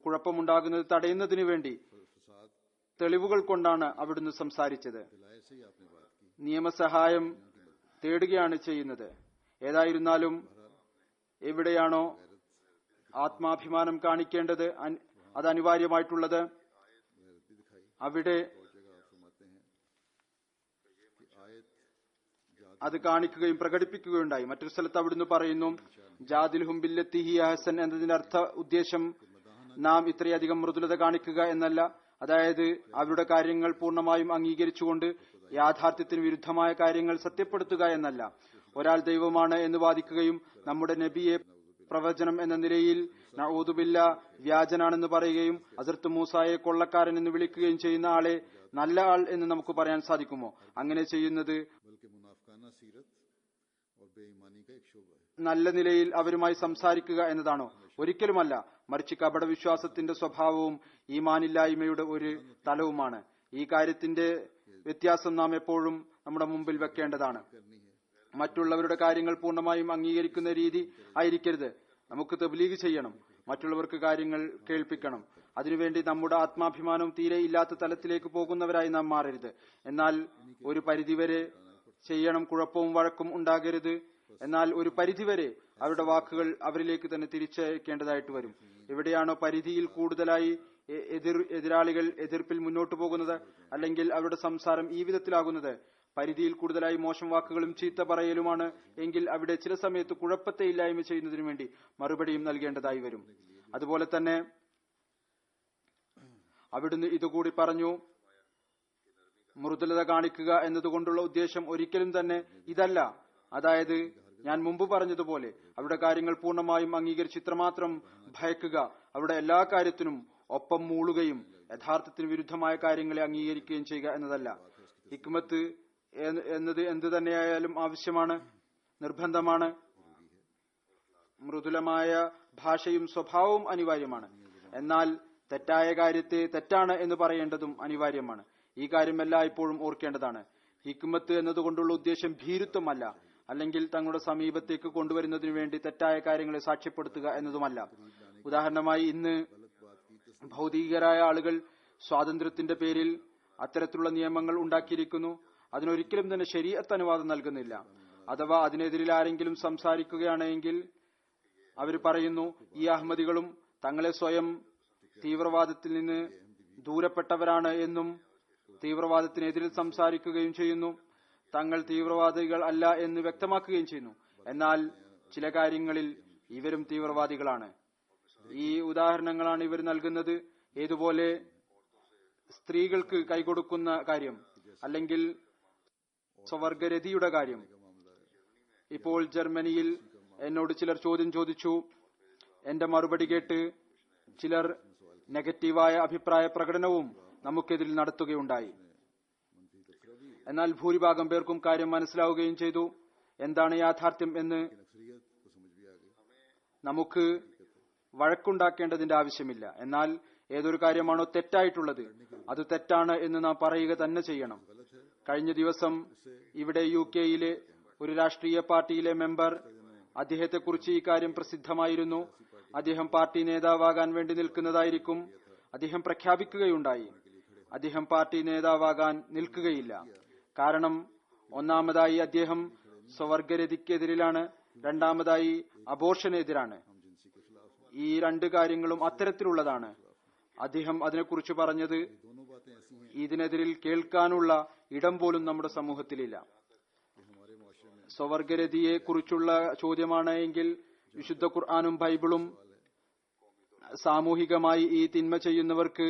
S2: കുഴപ്പമുണ്ടാകുന്നത് തടയുന്നതിനു വേണ്ടി തെളിവുകൾ കൊണ്ടാണ് അവിടുന്ന് സംസാരിച്ചത്. നിയമസഹായം തേടുകയാണ് ചെയ്യുന്നത്. ഏതായിരുന്നാലും എവിടെയാണോ ആത്മാഭിമാനം കാണിക്കേണ്ടത്, അത് അനിവാര്യമായിട്ടുള്ളത്, അവിടെ അത് കാണിക്കുകയും പ്രകടിപ്പിക്കുകയുണ്ടായി. മറ്റൊരു സ്ഥലത്ത് അവിടുന്ന് പറയുന്നു, ജാദിൽഹും ബില്ലത്തി ഹിയ ഹസൻ എന്നതിന്റെ അർത്ഥ ഉദ്ദേശം നാം ഇത്രയധികം മൃദുലത കാണിക്കുക എന്നല്ല. അതായത് അവരുടെ കാര്യങ്ങൾ പൂർണ്ണമായും അംഗീകരിച്ചുകൊണ്ട് യാഥാർത്ഥ്യത്തിന് വിരുദ്ധമായ കാര്യങ്ങൾ സത്യപ്പെടുത്തുക എന്നല്ല. ഒരാൾ ദൈവമാണ് എന്ന് വാദിക്കുകയും നമ്മുടെ നബിയെ പ്രവചനം എന്ന നിലയിൽ നഊദു ബില്ലാ വ്യാജനാണെന്ന് പറയുകയും ഹസ്രത്ത് മൂസായെ കൊള്ളക്കാരൻ എന്ന് വിളിക്കുകയും ചെയ്യുന്ന ആളെ നല്ല ആൾ എന്ന് നമുക്ക് പറയാൻ സാധിക്കുമോ? അങ്ങനെ ചെയ്യുന്നത് നല്ല നിലയിൽ അവരുമായി സംസാരിക്കുക എന്നതാണോ? ഒരിക്കലുമല്ല. മറിച്ച് കപട വിശ്വാസത്തിന്റെ സ്വഭാവവും ഈമാനില്ലായ്മയുടെ ഒരു തലവുമാണ്. ഈ കാര്യത്തിന്റെ വ്യത്യാസം നാം എപ്പോഴും നമ്മുടെ മുമ്പിൽ വെക്കേണ്ടതാണ്. മറ്റുള്ളവരുടെ കാര്യങ്ങൾ പൂർണ്ണമായും അംഗീകരിക്കുന്ന രീതി ആയിരിക്കരുത്. നമുക്ക് തബ്ലീഗ് ചെയ്യണം, മറ്റുള്ളവർക്ക് കാര്യങ്ങൾ കേൾപ്പിക്കണം. അതിനുവേണ്ടി നമ്മുടെ ആത്മാഭിമാനവും തീരെ ഇല്ലാത്ത തലത്തിലേക്ക് പോകുന്നവരായി നാം മാറരുത്. എന്നാൽ ഒരു പരിധിവരെ ചെയ്യണം. കുഴപ്പവും വഴക്കും ഉണ്ടാകരുത്. എന്നാൽ ഒരു പരിധിവരെ അവരുടെ വാക്കുകൾ അവരിലേക്ക് തന്നെ തിരിച്ചയക്കേണ്ടതായിട്ട് വരും. എവിടെയാണോ പരിധിയിൽ കൂടുതലായി എതിരാളികൾ എതിർപ്പിൽ മുന്നോട്ട് പോകുന്നത്, അല്ലെങ്കിൽ അവരുടെ സംസാരം ഈ വിധത്തിലാകുന്നത് പരിധിയിൽ കൂടുതലായി മോശം വാക്കുകളും ചീത്ത പറയലുമാണ് എങ്കിൽ അവിടെ ചില സമയത്ത് കുഴപ്പത്തെ ഇല്ലായ്മ ചെയ്യുന്നതിനു വേണ്ടി മറുപടിയും നൽകേണ്ടതായി വരും. അതുപോലെ തന്നെ അവിടുന്ന് ഇതുകൂടി പറഞ്ഞു, മൃദുലത കാണിക്കുക എന്നതുകൊണ്ടുള്ള ഉദ്ദേശം ഒരിക്കലും തന്നെ ഇതല്ല. അതായത് ഞാൻ മുമ്പ് പറഞ്ഞതുപോലെ അവരുടെ കാര്യങ്ങൾ പൂർണ്ണമായും അംഗീകരിച്ച് ഇത്രമാത്രം ഭയക്കുക, അവരുടെ എല്ലാ കാര്യത്തിനും ഒപ്പം മൂളുകയും യഥാർത്ഥത്തിന് വിരുദ്ധമായ കാര്യങ്ങളെ അംഗീകരിക്കുകയും ചെയ്യുക എന്നതല്ല. ഹിക്മത്ത് എന്നത് എന്ത് തന്നെയായാലും ആവശ്യമാണ്, നിർബന്ധമാണ്. മൃദുലമായ ഭാഷയും സ്വഭാവവും അനിവാര്യമാണ്. എന്നാൽ തെറ്റായ കാര്യത്തെ തെറ്റാണ് എന്ന് പറയേണ്ടതും അനിവാര്യമാണ്. ഈ കാര്യം എല്ലായ്പ്പോഴും ഓർക്കേണ്ടതാണ്. ഹിക്മത്ത് എന്നതുകൊണ്ടുള്ള ഉദ്ദേശം ഭീരുത്വമല്ല. അല്ലെങ്കിൽ തങ്ങളുടെ സമീപത്തേക്ക് കൊണ്ടുവരുന്നതിനു വേണ്ടി തെറ്റായ കാര്യങ്ങളെ സാക്ഷ്യപ്പെടുത്തുക എന്നതുമല്ല. ഉദാഹരണമായി, ഇന്ന് ഭൗതികരായ ആളുകൾ സ്വാതന്ത്ര്യത്തിന്റെ പേരിൽ അത്തരത്തിലുള്ള നിയമങ്ങൾ ഉണ്ടാക്കിയിരിക്കുന്നു. അതിനൊരിക്കലും തന്നെ ശരീഅത്ത് അനുവാദം നൽകുന്നില്ല. അഥവാ അതിനെതിരിൽ ആരെങ്കിലും സംസാരിക്കുകയാണെങ്കിൽ അവർ പറയുന്നു, ഈ അഹമ്മദികളും തങ്ങളെ സ്വയം തീവ്രവാദത്തിൽ നിന്ന് ദൂരപ്പെട്ടവരാണ് എന്നും തീവ്രവാദത്തിനെതിരിൽ സംസാരിക്കുകയും ചെയ്യുന്നു. തങ്ങൾ തീവ്രവാദികൾ അല്ല എന്ന് വ്യക്തമാക്കുകയും ചെയ്യുന്നു. എന്നാൽ ചില കാര്യങ്ങളിൽ ഇവരും തീവ്രവാദികളാണ്. ഈ ഉദാഹരണങ്ങളാണ് ഇവർ നൽകുന്നത്. ഏതുപോലെ സ്ത്രീകൾക്ക് കൈകൊടുക്കുന്ന കാര്യം, അല്ലെങ്കിൽ സ്വവർഗരതിയുടെ കാര്യം. ഇപ്പോൾ ജർമ്മനിയിൽ എന്നോട് ചിലർ ചോദ്യം ചോദിച്ചു. എന്റെ മറുപടി കേട്ട് ചിലർ നെഗറ്റീവായ അഭിപ്രായ പ്രകടനവും നമുക്കെതിരിൽ നടത്തുകയുണ്ടായി. എന്നാൽ ഭൂരിഭാഗം പേർക്കും കാര്യം മനസ്സിലാവുകയും ചെയ്തു. എന്താണ് യാഥാർത്ഥ്യം എന്ന്. നമുക്ക് വഴക്കുണ്ടാക്കേണ്ടതിന്റെ ആവശ്യമില്ല. എന്നാൽ ഏതൊരു കാര്യമാണോ തെറ്റായിട്ടുള്ളത് അത് തെറ്റാണ് എന്ന് നാം പറയുക തന്നെ ചെയ്യണം. കഴിഞ്ഞ ദിവസം ഇവിടെ UK-യിലെ ഒരു രാഷ്ട്രീയ പാർട്ടിയിലെ മെമ്പർ, അദ്ദേഹത്തെക്കുറിച്ച് ഈ കാര്യം പ്രസിദ്ധമായിരുന്നു. അദ്ദേഹം പാർട്ടി നേതാവാകാൻ വേണ്ടി നിൽക്കുന്നതായിരിക്കും. അദ്ദേഹം പ്രഖ്യാപിക്കുകയുണ്ടായി, അദ്ദേഹം പാർട്ടി നേതാവാകാൻ നിൽക്കുകയില്ല. കാരണം ഒന്നാമതായി അദ്ദേഹം സ്വവർഗരതിക്കെതിരിലാണ്, രണ്ടാമതായി അബോർഷനെതിരാണ്. ഈ രണ്ട് കാര്യങ്ങളും അത്തരത്തിലുള്ളതാണ്. അദ്ദേഹം അതിനെക്കുറിച്ച് പറഞ്ഞത്, ഇതിനെതിരിൽ കേൾക്കാനുള്ള ഇടം പോലും നമ്മുടെ സമൂഹത്തിലില്ല. സ്വവർഗരതിയെ കുറിച്ചുള്ള ചോദ്യമാണ് എങ്കിൽ വിശുദ്ധ ഖുർആനും ബൈബിളും സാമൂഹികമായി ഈ തിന്മ ചെയ്യുന്നവർക്ക്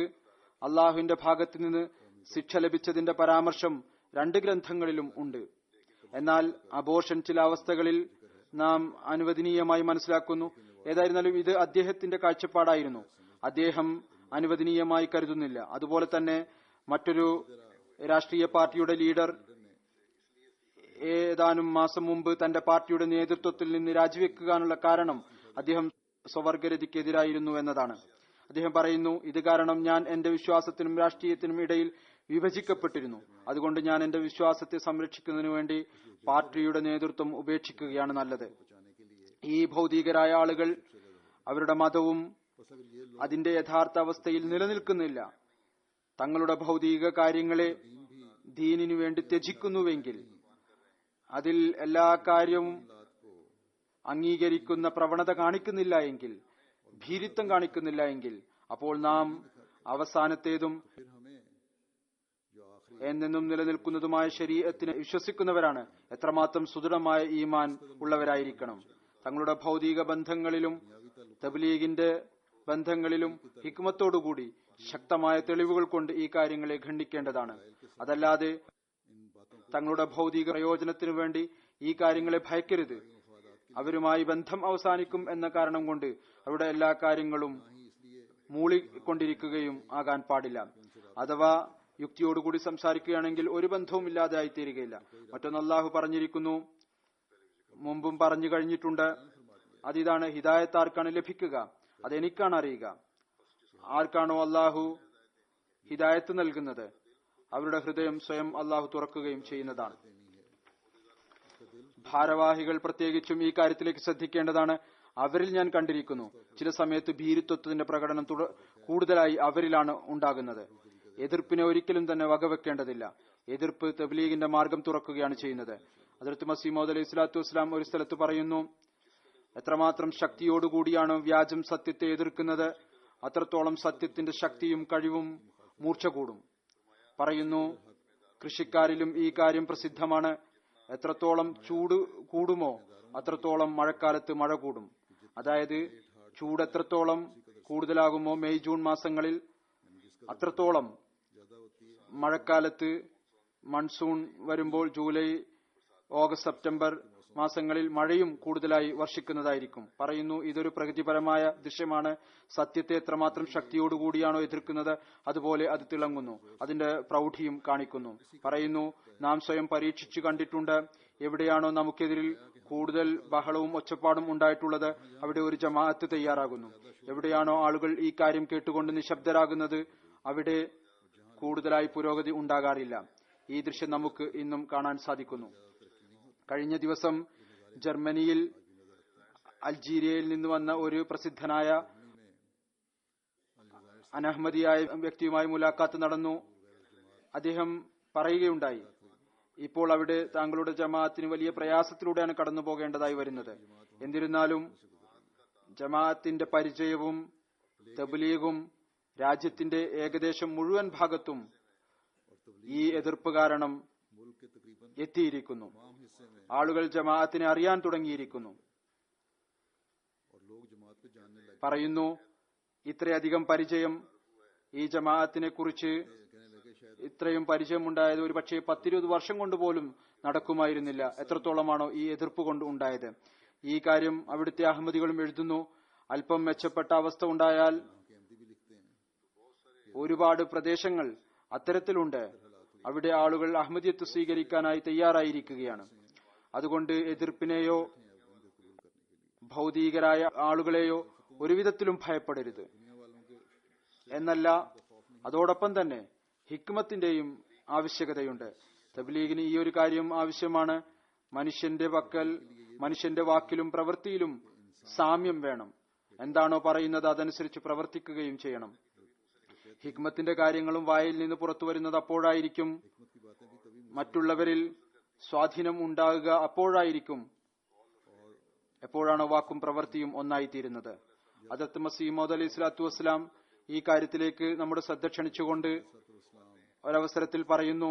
S2: അള്ളാഹുവിന്റെ ഭാഗത്തു നിന്ന് ശിക്ഷ ലഭിച്ചതിന്റെ പരാമർശം 2 ഗ്രന്ഥങ്ങളിലും ഉണ്ട്. എന്നാൽ അബോർഷൻ ചില അവസ്ഥകളിൽ നാം അനുവദനീയമായി മനസ്സിലാക്കുന്നു. ഏതായിരുന്നാലും ഇത് അദ്ദേഹത്തിന്റെ കാഴ്ചപ്പാടായിരുന്നു. അദ്ദേഹം അനുവദനീയമായി കരുതുന്നില്ല. അതുപോലെ തന്നെ മറ്റൊരു രാഷ്ട്രീയ പാർട്ടിയുടെ ലീഡർ ഏതാനും മാസം മുമ്പ് തന്റെ പാർട്ടിയുടെ നേതൃത്വത്തിൽ നിന്ന് രാജിവെക്കാനുള്ള കാരണം അദ്ദേഹം സ്വവർഗരതിക്കെതിരായിരുന്നു എന്നതാണ്. അദ്ദേഹം പറയുന്നു, ഇത് കാരണം ഞാൻ എന്റെ വിശ്വാസത്തിനും രാഷ്ട്രീയത്തിനും ഇടയിൽ വിഭജിക്കപ്പെട്ടിരുന്നു. അതുകൊണ്ട് ഞാൻ എന്റെ വിശ്വാസത്തെ സംരക്ഷിക്കുന്നതിനു വേണ്ടി പാർട്ടിയുടെ നേതൃത്വം ഉപേക്ഷിക്കുകയാണ് നല്ലത്. ഈ ഭൗതികരായ ആളുകൾ അവരുടെ മതവും അതിന്റെ യഥാർത്ഥ അവസ്ഥയിൽ നിലനിൽക്കുന്നില്ല. തങ്ങളുടെ ഭൗതിക കാര്യങ്ങളെ ദീനിനു വേണ്ടി ത്യജിക്കുന്നുവെങ്കിൽ, അതിൽ എല്ലാ കാര്യവും അംഗീകരിക്കുന്ന പ്രവണത കാണിക്കുന്നില്ല എങ്കിൽ, ഭീരുത്വം കാണിക്കുന്നില്ല എങ്കിൽ, അപ്പോൾ നാം അവസാനത്തേതും എന്നെന്നും നിലനിൽക്കുന്നതുമായ ശരീഅത്തിനെ വിശ്വസിക്കുന്നവരാണ്. എത്രമാത്രം സുദൃഢമായ ഈമാൻ ഉള്ളവരായിരിക്കണം. തങ്ങളുടെ ഭൗതിക ബന്ധങ്ങളിലും തബ്ലീഗിന്റെ ബന്ധങ്ങളിലും ഹിക്മത്തോടുകൂടി ശക്തമായ തെളിവുകൾ കൊണ്ട് ഈ കാര്യങ്ങളെ ഖണ്ഡിക്കേണ്ടതാണ്. അതല്ലാതെ തങ്ങളുടെ ഭൗതിക പ്രയോജനത്തിനു വേണ്ടി ഈ കാര്യങ്ങളെ ഭയക്കരുത്. അവരുമായി ബന്ധം അവസാനിക്കും എന്ന കാരണം കൊണ്ട് അവരുടെ എല്ലാ കാര്യങ്ങളും മൂളിക്കൊണ്ടിരിക്കുകയും ആകാൻ പാടില്ല. അഥവാ യുക്തിയോടുകൂടി സംസാരിക്കുകയാണെങ്കിൽ ഒരു ബന്ധവും ഇല്ലാതെ ആയിത്തീരുകയില്ല. മറ്റൊന്ന് അള്ളാഹു പറഞ്ഞിരിക്കുന്നു, മുമ്പും പറഞ്ഞു കഴിഞ്ഞിട്ടുണ്ട്, അതിതാണ് ഹിദായത്ത് ആർക്കാണ് ലഭിക്കുക, അതെനിക്കാണ് അറിയുക. ആർക്കാണോ അള്ളാഹു ഹിദായത്ത് നൽകുന്നത് അവരുടെ ഹൃദയം സ്വയം അള്ളാഹു തുറക്കുകയും ചെയ്യുന്നതാണ്. ഭാരവാഹികൾ പ്രത്യേകിച്ചും ഈ കാര്യത്തിലേക്ക് ശ്രദ്ധിക്കേണ്ടതാണ്. അവരിൽ ഞാൻ കണ്ടിരിക്കുന്നു, ചില സമയത്ത് ഭീരുത്വത്തിന്റെ പ്രകടനം കൂടുതലായി അവരിലാണ് ഉണ്ടാകുന്നത്. എതിർപ്പിനെ ഒരിക്കലും തന്നെ വകവെക്കേണ്ടതില്ല. എതിർപ്പ് തബ്ലീഗിന്റെ മാർഗം തുറക്കുകയാണ് ചെയ്യുന്നത്. ഹദ്റത്ത് മസീഹ് മൗഊദ് അലൈഹി സ്വലാത്തു വസ്സലാം ഒരു സ്ഥലത്ത് പറയുന്നു, എത്രമാത്രം ശക്തിയോടുകൂടിയാണ് വ്യാജം സത്യത്തെ എതിർക്കുന്നത്, അത്രത്തോളം സത്യത്തിന്റെ ശക്തിയും കഴിവും മൂർച്ച കൂടും. പറയുന്നു, കൃഷിക്കാരിലും ഈ കാര്യം പ്രസിദ്ധമാണ്. എത്രത്തോളം ചൂട് കൂടുമോ അത്രത്തോളം മഴക്കാലത്ത് മഴ കൂടും. അതായത് ചൂട് എത്രത്തോളം കൂടുതലാകുമോ മെയ് ജൂൺ മാസങ്ങളിൽ, അത്രത്തോളം മഴക്കാലത്ത് മൺസൂൺ വരുമ്പോൾ ജൂലൈ ഓഗസ്റ്റ് സെപ്റ്റംബർ മാസങ്ങളിൽ മഴയും കൂടുതലായി വർഷിക്കുന്നതായിരിക്കും. പറയുന്നു, ഇതൊരു പ്രകൃതിപരമായ ദൃശ്യമാണ്. സത്യത്തെ എത്രമാത്രം ശക്തിയോടുകൂടിയാണോ എതിർക്കുന്നത് അതുപോലെ അത് തിളങ്ങുന്നു, അതിന്റെ പ്രൗഢിയും കാണിക്കുന്നു. പറയുന്നു, നാം സ്വയം പരീക്ഷിച്ചു കണ്ടിട്ടുണ്ട്. എവിടെയാണോ നമുക്കെതിരിൽ കൂടുതൽ ബഹളവും ഒച്ചപ്പാടും ഉണ്ടായിട്ടുള്ളത് അവിടെ ഒരു ജമാഅത്ത് തയ്യാറാകുന്നു. എവിടെയാണോ ആളുകൾ ഈ കാര്യം കേട്ടുകൊണ്ട് നിശബ്ദരാകുന്നത് അവിടെ കൂടുതലായി പുരോഗതി ഉണ്ടാകാറില്ല. ഈ ദൃശ്യം നമുക്ക് ഇന്നും കാണാൻ സാധിക്കുന്നു. കഴിഞ്ഞ ദിവസം ജർമ്മനിയിൽ അൾജീരിയയിൽ നിന്ന് വന്ന ഒരു പ്രസിദ്ധനായ അനഹമ്മദിയായ വ്യക്തിയുമായി മുലാഖാത്ത് നടന്നു. അദ്ദേഹം പറയുകയുണ്ടായി, ഇപ്പോൾ അവിടെ താങ്കളുടെ ജമാഅത്തിന് വലിയ പ്രയാസത്തിലൂടെയാണ് കടന്നു പോകേണ്ടതായി വരുന്നത്. എന്നിരുന്നാലും ജമാഅത്തിന്റെ പരിചയവും തബ്ലീഗും രാജ്യത്തിന്റെ ഏകദേശം മുഴുവൻ ഭാഗത്തും ഈ എതിർപ്പ് കാരണം എത്തിയിരിക്കുന്നു. ആളുകൾ ജമാഅത്തിനെ അറിയാൻ തുടങ്ങിയിരിക്കുന്നു. പറയുന്നു, ഇത്രയധികം പരിചയം ഈ ജമാഅത്തിനെ കുറിച്ച് ഇത്രയും പരിചയമുണ്ടായത് ഒരു പക്ഷേ 10-20 വർഷം കൊണ്ട് പോലും നടക്കുമായിരുന്നില്ല. എത്രത്തോളമാണോ ഈ എതിർപ്പ് കൊണ്ട് ഉണ്ടായത്. ഈ കാര്യം അവിടുത്തെ അഹമ്മദികളും എഴുതുന്നു. അല്പം മെച്ചപ്പെട്ട അവസ്ഥ ഉണ്ടായാൽ ഒരുപാട് പ്രദേശങ്ങൾ അത്തരത്തിലുണ്ട്. അവിടെ ആളുകൾ അഹമ്മദിയത്ത് സ്വീകരിക്കാനായി തയ്യാറായിരിക്കുകയാണ്. അതുകൊണ്ട് എതിർപ്പിനെയോ ഭൗതികരായ ആളുകളെയോ ഒരുവിധത്തിലും ഭയപ്പെടരുത് എന്നല്ല, അതോടൊപ്പം തന്നെ ഹിക്മത്തിന്റെയും ആവശ്യകതയുണ്ട്. തബ്ലീഗിന് ഈ ഒരു കാര്യം ആവശ്യമാണ്. മനുഷ്യന്റെ വാക്കിലും പ്രവൃത്തിയിലും സാമ്യം വേണം. എന്താണോ പറയുന്നത് അതനുസരിച്ച് പ്രവർത്തിക്കുകയും ചെയ്യണം. ഹിക്മത്തിന്റെ കാര്യങ്ങളും വായിൽ നിന്ന് പുറത്തു വരുന്നത് അപ്പോഴായിരിക്കും. മറ്റുള്ളവരിൽ സ്വാധീനം ഉണ്ടാകുക അപ്പോഴായിരിക്കും, എപ്പോഴാണോ വാക്കും പ്രവൃത്തിയും ഒന്നായിത്തീരുന്നത്. ഹദരത്ത് മസീഹ് മൗഊദ് അലൈഹി സ്വലാത്തു വസ്സലാം ഈ കാര്യത്തിലേക്ക് നമ്മുടെ ശ്രദ്ധ ക്ഷണിച്ചുകൊണ്ട് ഒരവസരത്തിൽ പറയുന്നു,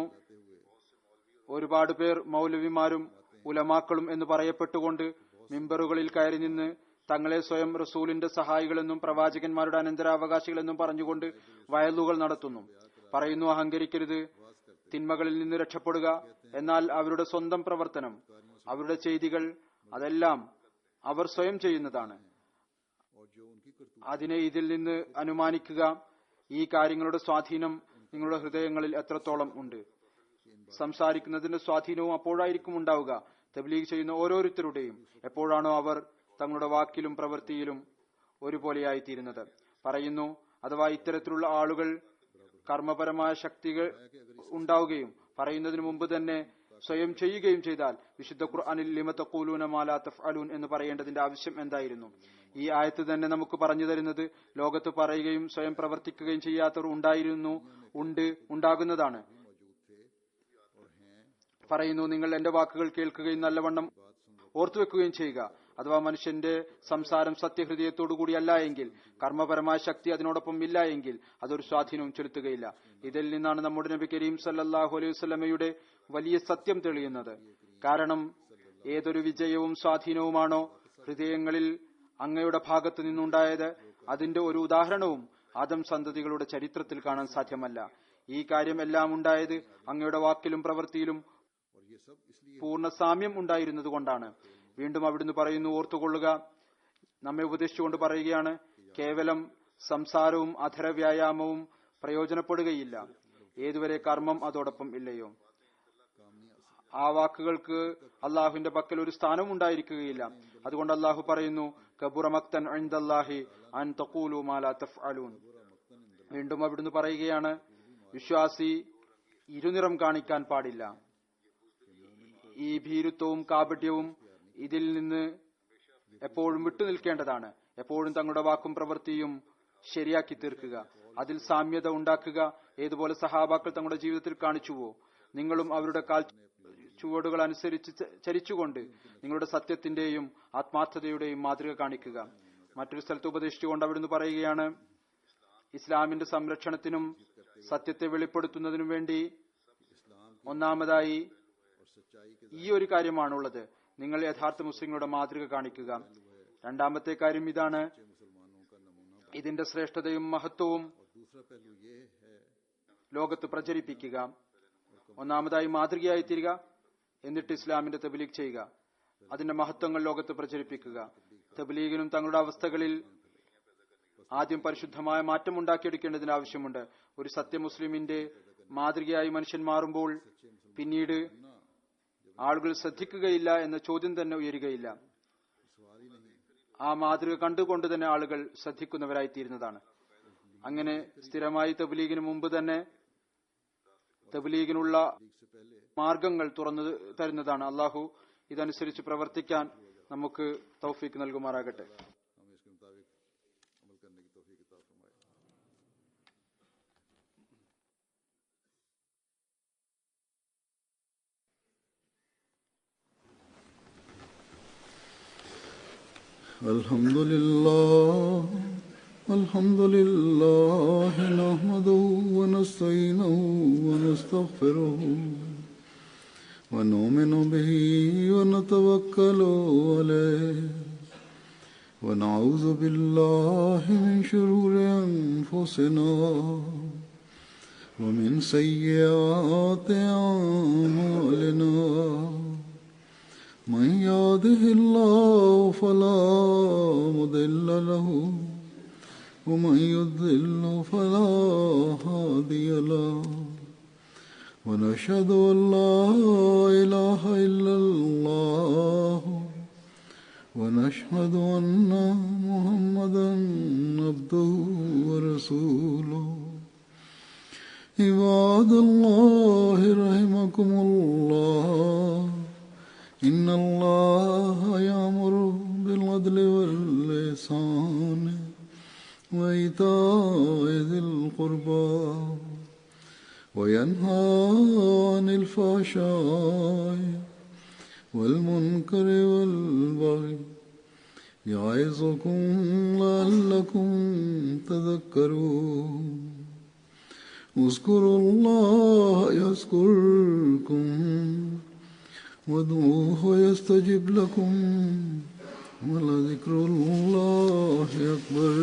S2: ഒരുപാട് പേർ മൗലവിമാരും ഉലമാക്കളും എന്ന് പറയപ്പെട്ടുകൊണ്ട് മിമ്പറുകളിൽ കയറി നിന്ന് തങ്ങളെ സ്വയം റസൂലിന്റെ സഹായികളെന്നും പ്രവാചകന്മാരുടെ അനന്തരാവകാശികളെന്നും പറഞ്ഞുകൊണ്ട് വയലുകൾ നടത്തുന്നു. പറയുന്നു, അഹങ്കരിക്കരുത്, തിന്മകളിൽ നിന്ന് രക്ഷപ്പെടുക. എന്നാൽ അവരുടെ സ്വന്തം പ്രവർത്തനം, അവരുടെ ചെയ്തികൾ അതെല്ലാം അവർ സ്വയം ചെയ്യുന്നതാണ്. അതിനെ ഇതിൽ നിന്ന് അനുമാനിക്കുക. ഈ കാര്യങ്ങളുടെ സ്വാധീനം നിങ്ങളുടെ ഹൃദയങ്ങളിൽ എത്രത്തോളം ഉണ്ട്. സംസാരിക്കുന്നതിന്റെ സ്വാധീനവും അപ്പോഴായിരിക്കും ഉണ്ടാവുക. തബ്ലീഗ് ചെയ്യുന്ന ഓരോരുത്തരുടെയും എപ്പോഴാണോ അവർ തങ്ങളുടെ വാക്കിലും പ്രവൃത്തിയിലും ഒരുപോലെയായിത്തീരുന്നത്. പറയുന്നു, അഥവാ ഇത്തരത്തിലുള്ള ആളുകൾ കർമ്മപരമായ ശക്തികൾ ഉണ്ടാവുകയും പറയുന്നതിന് മുമ്പ് തന്നെ സ്വയം ചെയ്യുകയും ചെയ്താൽ വിശുദ്ധ ഖുർആനിൽ ലിമ തഖൂലൂന മാ ലാ തഫ്അലൂൻ എന്ന് പറയേണ്ടതിന്റെ ആവശ്യം എന്തായിരുന്നു? ഈ ആയത്ത് തന്നെ നമുക്ക് പറഞ്ഞു തരുന്നത് ലോകത്ത് പറയുകയും സ്വയം പ്രവർത്തിക്കുകയും ചെയ്യാത്തവർ ഉണ്ടാകുന്നതാണ്. പറയുന്നു, നിങ്ങൾ എന്റെ വാക്കുകൾ കേൾക്കുകയും നല്ലവണ്ണം ഓർത്തുവെക്കുകയും ചെയ്യുക. അഥവാ മനുഷ്യന്റെ സംസാരം സത്യഹൃദയത്തോടുകൂടിയല്ല എങ്കിൽ, കർമ്മപരമായ ശക്തി അതിനോടൊപ്പം ഇല്ല എങ്കിൽ അതൊരു സ്വാധീനവും ചെലുത്തുകയില്ല. ഇതിൽ നിന്നാണ് നമ്മുടെ നബി കരീം സല്ലല്ലാഹു അലൈഹി വസല്ലമയുടെ വലിയ സത്യം തെളിയുന്നത്. കാരണം ഏതൊരു വിജയവും സ്വാധീനവുമാണോ ഹൃദയങ്ങളിൽ അങ്ങയുടെ ഭാഗത്തു നിന്നുണ്ടായത്, അതിന്റെ ഒരു ഉദാഹരണവും ആദം സന്തതികളുടെ ചരിത്രത്തിൽ കാണാൻ സാധ്യമല്ല. ഈ കാര്യം എല്ലാം ഉണ്ടായത് അങ്ങയുടെ വാക്കിലും പ്രവൃത്തിയിലും പൂർണ്ണ സാമ്യം ഉണ്ടായിരുന്നത് കൊണ്ടാണ്. വീണ്ടും അവിടുന്ന് പറയുന്നു, ഓർത്തുകൊള്ളുക, നമ്മെ ഉപദേശിച്ചുകൊണ്ട് പറയുകയാണ്, കേവലം സംസാരവും അധര വ്യായാമവും പ്രയോജനപ്പെടുകയില്ല ഏതുവരെ കർമ്മം അതോടൊപ്പം ഇല്ലയോ. ആ വാക്കുകൾക്ക് അള്ളാഹുവിന്റെ പക്കൽ ഒരു സ്ഥാനവും ഉണ്ടായിരിക്കുകയില്ല. അതുകൊണ്ട് അള്ളാഹു പറയുന്നു, കബുറ മഖ്തൻ ഇൻദല്ലാഹി അൻ തഖൂലു മാ ലാ തഫ്അലൂൻ. വീണ്ടും അവിടുന്ന് പറയുകയാണ്, വിശ്വാസി ഇരുനിറം കാണിക്കാൻ പാടില്ല. ഈ ഭീരുത്വവും കാപട്യവും ഇതിൽ നിന്ന് എപ്പോഴും വിട്ടുനിൽക്കേണ്ടതാണ്. എപ്പോഴും തങ്ങളുടെ വാക്കും പ്രവൃത്തിയും ശരിയാക്കി തീർക്കുക, അതിൽ സാമ്യത ഉണ്ടാക്കുക. ഏതുപോലെ സഹാബാക്കൾ തങ്ങളുടെ ജീവിതത്തിൽ കാണിച്ചുവോ, നിങ്ങളും അവരുടെ കാൽ ചുവടുകൾ അനുസരിച്ച് ചരിച്ചുകൊണ്ട് നിങ്ങളുടെ സത്യത്തിന്റെയും ആത്മാർത്ഥതയുടെയും മാതൃക കാണിക്കുക. മറ്റൊരു സ്ഥലത്ത് ഉപദേശിച്ചുകൊണ്ട് അവിടുന്ന് പറയുകയാണ്, ഇസ്ലാമിന്റെ സംരക്ഷണത്തിനും സത്യത്തെ വെളിപ്പെടുത്തുന്നതിനും വേണ്ടി ഒന്നാമതായി ഈ ഒരു കാര്യമാണുള്ളത്, നിങ്ങൾ യഥാർത്ഥ മുസ്ലിങ്ങളുടെ മാതൃക കാണിക്കുക. രണ്ടാമത്തെ കാര്യം ഇതാണ്, ഇതിന്റെ ശ്രേഷ്ഠതയും മഹത്വവും ലോകത്ത് പ്രചരിപ്പിക്കുക. ഒന്നാമതായി മാതൃകയായി തീരുക, എന്നിട്ട് ഇസ്ലാമിന്റെ തബ്ലീഗ് ചെയ്യുക, അതിന്റെ മഹത്വങ്ങൾ ലോകത്ത് പ്രചരിപ്പിക്കുക. തബ്ലീഗിനും തങ്ങളുടെ അവസ്ഥകളിൽ ആദ്യം പരിശുദ്ധമായ മാറ്റം ഉണ്ടാക്കിയെടുക്കേണ്ടതിന്റെ ആവശ്യമുണ്ട്. ഒരു സത്യ മുസ്ലിമിന്റെ മാതൃകയായി മനുഷ്യൻ മാറുമ്പോൾ പിന്നീട് ആളുകൾ ശ്രദ്ധിക്കുകയില്ല എന്ന ചോദ്യം തന്നെ ഉയരുകയില്ല. ആ മാതൃക കണ്ടുകൊണ്ട് തന്നെ ആളുകൾ ശ്രദ്ധിക്കുന്നവരായിത്തീരുന്നതാണ്. അങ്ങനെ സ്ഥിരമായി തബ്ലീഗിന് മുമ്പ് തന്നെ തബ്ലീഗിനുള്ള മാർഗങ്ങൾ തുറന്നു തരുന്നതാണ്. അള്ളാഹു ഇതനുസരിച്ച് പ്രവർത്തിക്കാൻ നമുക്ക് തൗഫീക്ക് നൽകുമാറാകട്ടെ.
S1: हमें इसके मुताबिक अमल करने की तौफीक अता फरमाए. الحمد لله نحمده ونستعينه ونستغفره ونؤمن به ونتوكل عليه ونعوذ بالله من شرور أنفسنا ومن سيئات أعمالنا من يهده الله فلا مضل له ومن يضلل فلا هادي له ونشهد أن لا إله إلا الله ونشهد أن محمدا عبده ورسوله. عباد الله رحمكم الله إن الله يأمر بالعدل والإحسان وإيتاء ذي القربى وينهى عن الفحشاء والمنكر والبغي يعظكم لعلكم تذكرون. اذكروا الله يذكركم وادعوه يستجب لكم ولذكر الله أكبر.